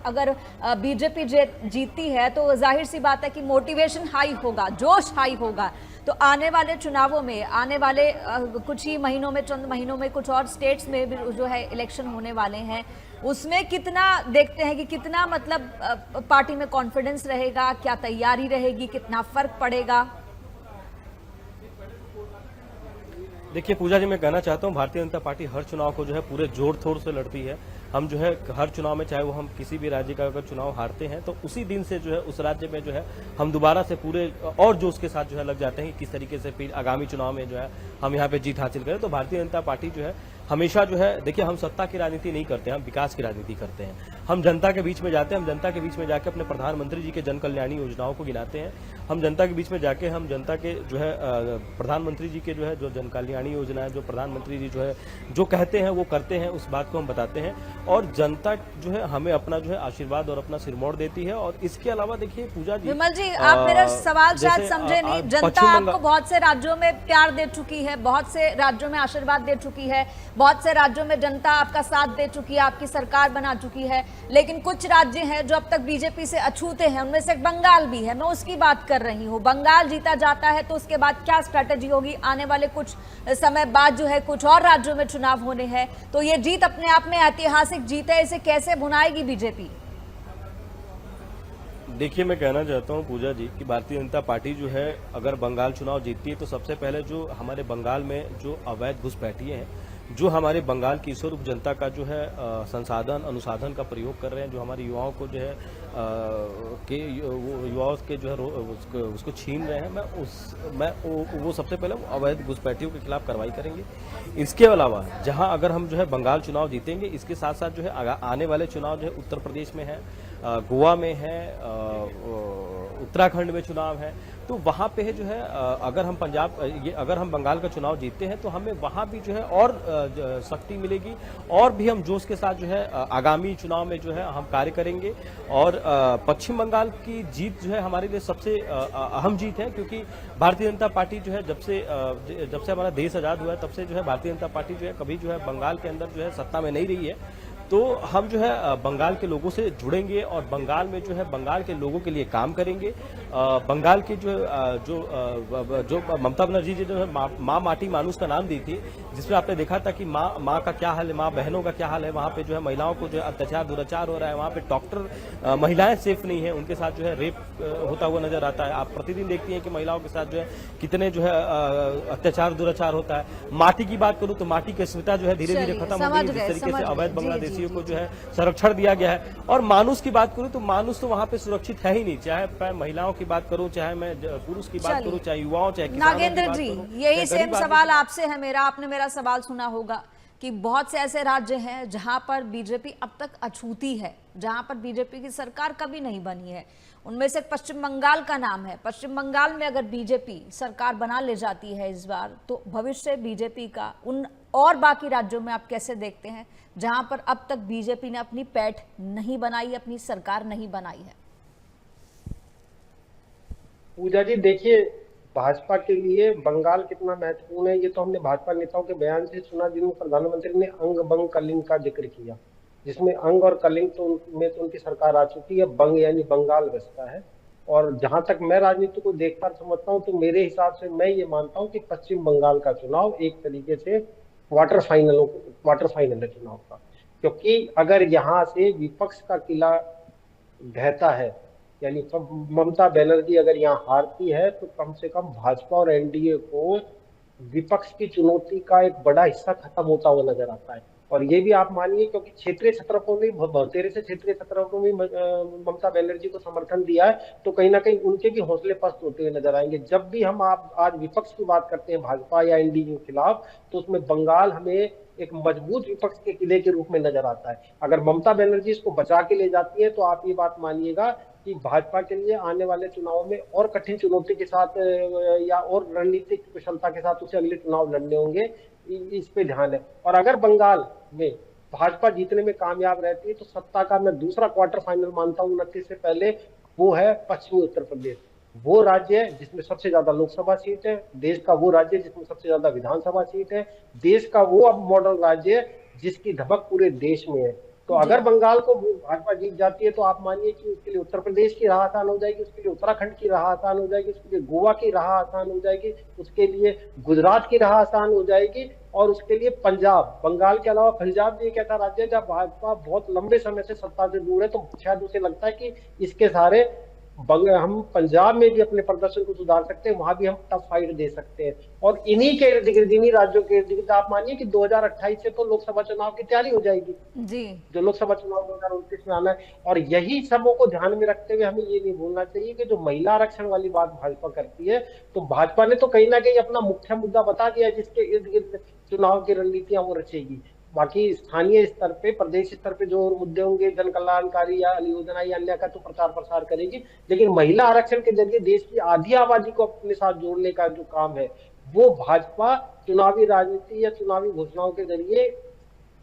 अगर बीजेपी जीतती है तो जाहिर सी बात है कि मोटिवेशन हाई होगा, जोश हाई होगा। तो आने वाले चुनावों में, आने वाले कुछ ही महीनों में, चंद महीनों में कुछ और स्टेट्स में भी जो है इलेक्शन होने वाले हैं, उसमें कितना देखते हैं कि कितना मतलब पार्टी में कॉन्फिडेंस रहेगा, क्या तैयारी रहेगी, कितना फर्क पड़ेगा? देखिए पूजा जी, मैं कहना चाहता हूं भारतीय जनता पार्टी हर चुनाव को जो है पूरे जोर थोर से लड़ती है। हम जो है हर चुनाव में, चाहे वो हम किसी भी राज्य का अगर चुनाव हारते हैं तो उसी दिन से जो है उस राज्य में जो है हम दोबारा से पूरे और जोश के साथ जो है लग जाते हैं कि किस तरीके से फिर आगामी चुनाव में जो है हम यहाँ पे जीत हासिल करें। तो भारतीय जनता पार्टी जो है हमेशा जो है, देखिए हम सत्ता की राजनीति नहीं करते, हम विकास की राजनीति करते हैं। हम जनता के बीच में जाते हैं, हम जनता के बीच में जाके अपने प्रधानमंत्री जी के जन कल्याणी योजनाओं को गिनाते हैं। हम जनता के बीच में जाके हम जनता के जो है प्रधानमंत्री जी के जो है जो जन कल्याणी योजना है, जो प्रधानमंत्री जी जो है जो कहते हैं वो करते हैं, उस बात को हम बताते हैं और जनता जो है हमें अपना जो है आशीर्वाद और अपना सिरमौर देती है। और इसके अलावा देखिए पूजा जी, विमल जी, आप मेरा सवाल शायद जैसे, समझे नहीं। जनता पश्चिम आपको बंगाल, बहुत से राज्यों में प्यार दे चुकी है, बहुत से राज्यों में आशीर्वाद दे चुकी है, बहुत से राज्यों में जनता आपका साथ दे चुकी है, आपकी सरकार बना चुकी है, लेकिन कुछ राज्य हैं जो अब तक बीजेपी से अछूते हैं, उनमें से बंगाल भी है। मैं उसकी बात कर रही हूँ। बंगाल जीता जाता है तो उसके बाद क्या स्ट्रैटेजी होगी? आने वाले कुछ समय बाद जो है कुछ और राज्यों में चुनाव होने हैं, तो ये जीत अपने आप में ऐतिहासिक जीत है, इसे कैसे भुनाएगी बीजेपी? देखिए मैं कहना चाहता हूं पूजा जी कि भारतीय जनता पार्टी जो है अगर बंगाल चुनाव जीतती है तो सबसे पहले जो हमारे बंगाल में जो अवैध घुसपैठिए हैं, जो हमारे बंगाल की स्वरूप जनता का जो है संसाधन अनुसाधन का प्रयोग कर रहे हैं, जो हमारे युवाओं को जो है युवाओं के जो है उसको छीन रहे हैं, वो सबसे पहले अवैध घुसपैठियों के खिलाफ कार्रवाई करेंगे। इसके अलावा जहां अगर हम जो है बंगाल चुनाव जीतेंगे, इसके साथ साथ जो है आने वाले चुनाव जो है उत्तर प्रदेश में है, गोवा में है, उत्तराखंड में चुनाव है, तो वहां पे है जो है अगर हम बंगाल का चुनाव जीतते हैं तो हमें वहां भी जो है और शक्ति मिलेगी और भी हम जोश के साथ जो है आगामी चुनाव में जो है हम कार्य करेंगे। और पश्चिम बंगाल की जीत जो है हमारे लिए सबसे अहम जीत है, क्योंकि भारतीय जनता पार्टी जो है जब से हमारा देश आजाद हुआ है तब से जो है भारतीय जनता पार्टी जो है कभी जो है बंगाल के अंदर जो है सत्ता में नहीं रही है। तो हम जो है बंगाल के लोगों से जुड़ेंगे और बंगाल में जो है बंगाल के लोगों के लिए काम करेंगे। बंगाल के जो ममता बनर्जी जी जो है माँ माटी मानुस का नाम दी थी, जिसमें आपने देखा था कि माँ का क्या हाल है, माँ बहनों का क्या हाल है, वहाँ पे जो है महिलाओं को जो है अत्याचार दुराचार हो रहा है, वहाँ पे डॉक्टर महिलाएं सेफ नहीं है, उनके साथ जो है रेप होता हुआ नजर आता है। आप प्रतिदिन देखती हैं कि महिलाओं के साथ जो है कितने जो है अत्याचार दुराचार होता है। माटी की बात करूँ तो माटी की अस्मिता जो है धीरे धीरे खत्म हो रही है, जिस तरीके से अवैध बांग्लादेशियों को जो है संरक्षण दिया गया है। और मानुस की बात करूं तो मानुस तो वहां पे सुरक्षित है ही नहीं, चाहे महिलाओं की बात करूं, चाहे मैं पुरुष की बात करूं, चाहे युवाओं, चाहे नागेंद्र जी, यही सेम सवाल आपसे है मेरा। आपने मेरा सवाल सुना होगा कि बहुत से ऐसे राज्य हैं जहां पर बीजेपी अब तक अछूती है, जहां पर बीजेपी की सरकार कभी नहीं बनी है। उनमें से पश्चिम बंगाल का नाम है। पश्चिम बंगाल में अगर बीजेपी सरकार बना ले जाती है इस बार, तो भविष्य बीजेपी का उन और बाकी राज्यों में आप कैसे देखते हैं जहां पर अब तक बीजेपी ने अपनी पैठ नहीं बनाई, अपनी सरकार नहीं बनाई है? पूजा जी देखिए, भाजपा के लिए बंगाल कितना महत्वपूर्ण है ये तो हमने भाजपा नेताओं के बयान से सुना, जिनमें प्रधानमंत्री ने अंग बंग कलिंग का जिक्र किया, जिसमें अंग और कलिंग में तो उनकी सरकार आ चुकी है, बंग यानी बंगाल बचता है। और जहां तक मैं राजनीति को देखकर समझता हूं तो मेरे हिसाब से मैं ये मानता हूं कि पश्चिम बंगाल का चुनाव एक तरीके से क्वार्टर फाइनल है चुनाव का, क्योंकि अगर यहाँ से विपक्ष का किला ढहता है, यानी ममता बनर्जी अगर यहाँ हारती है, तो कम से कम भाजपा और एनडीए को विपक्ष की चुनौती का एक बड़ा हिस्सा खत्म होता हुआ नजर आता है। और ये भी आप मानिए, क्योंकि क्षेत्रीय सत्रकों में बहुतेरे से क्षेत्रीय सत्रकों में ममता बनर्जी को समर्थन दिया है, तो कहीं ना कहीं उनके भी हौसले पस्त होते हुए नजर आएंगे। जब भी हम आज विपक्ष की बात करते हैं भाजपा या एनडीए के खिलाफ, तो उसमें बंगाल हमें एक मजबूत विपक्ष के किले के रूप में नजर आता है। अगर ममता बनर्जी इसको बचा के ले जाती है, तो आप ये बात मानिएगा कि भाजपा के लिए आने वाले चुनाव में और कठिन चुनौती के साथ या और रणनीतिक कुशलता के साथ उसे अगले चुनाव लड़ने होंगे, इस पे ध्यान है। और अगर बंगाल में भाजपा जीतने में कामयाब रहती है, तो सत्ता का मैं दूसरा क्वार्टर फाइनल मानता हूँ 29 से पहले, वो है पश्चिमी उत्तर प्रदेश। वो राज्य है जिसमें सबसे ज्यादा लोकसभा सीट है, देश का वो राज्य जिसमें सबसे ज्यादा विधानसभा सीट है, देश का वो अब मॉडल राज्य है जिसकी धमक पूरे देश में है। तो अगर बंगाल को भाजपा जीत जाती है, तो आप मानिए कि उसके लिए उत्तर प्रदेश की राह आसान हो जाएगी, उसके लिए उत्तराखंड की राह आसान हो जाएगी, उसके लिए गोवा की राह आसान हो जाएगी, उसके लिए गुजरात की राह आसान हो जाएगी, और उसके लिए पंजाब, बंगाल के अलावा पंजाब भी एक ऐसा राज्य है जहाँ भाजपा बहुत लंबे समय से सत्ता से दूर है। तो शायद उसे लगता है कि इसके सारे हम पंजाब में भी अपने प्रदर्शन को सुधार सकते हैं, वहां भी हम टफ फाइट दे सकते हैं। और इन्हीं के इर्द गिर्द, इन्हीं राज्यों के इर्द गिर्द आप मानिए कि 2028 से तो लोकसभा चुनाव की तैयारी हो जाएगी, जी जो लोकसभा चुनाव 2029 में आना है। और यही सबों को ध्यान में रखते हुए हमें ये नहीं भूलना चाहिए कि जो महिला आरक्षण वाली बात भाजपा करती है, तो भाजपा ने तो कहीं ना कहीं अपना मुख्य मुद्दा बता दिया है, जिसके इर्द गिर्द चुनाव की रणनीतियां वो रचेगी। बाकी स्थानीय स्तर पे, प्रदेश स्तर पे जो और मुद्दे होंगे, जन कल्याणकारी या योजना या अन्य का तो प्रचार प्रसार करेगी, लेकिन महिला आरक्षण के जरिए देश की आधी आबादी को अपने साथ जोड़ने का जो काम है, वो भाजपा चुनावी राजनीति या चुनावी घोषणाओं के जरिए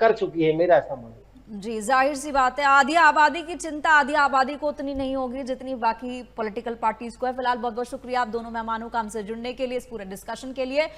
कर चुकी है, मेरा ऐसा मानना है। जी, जाहिर सी बात है, आधी आबादी की चिंता आधी आबादी को उतनी नहीं होगी जितनी बाकी पॉलिटिकल पार्टीज को है। फिलहाल बहुत बहुत शुक्रिया आप दोनों मेहमानों का हमसे जुड़ने के लिए, इस पूरे डिस्कशन के लिए।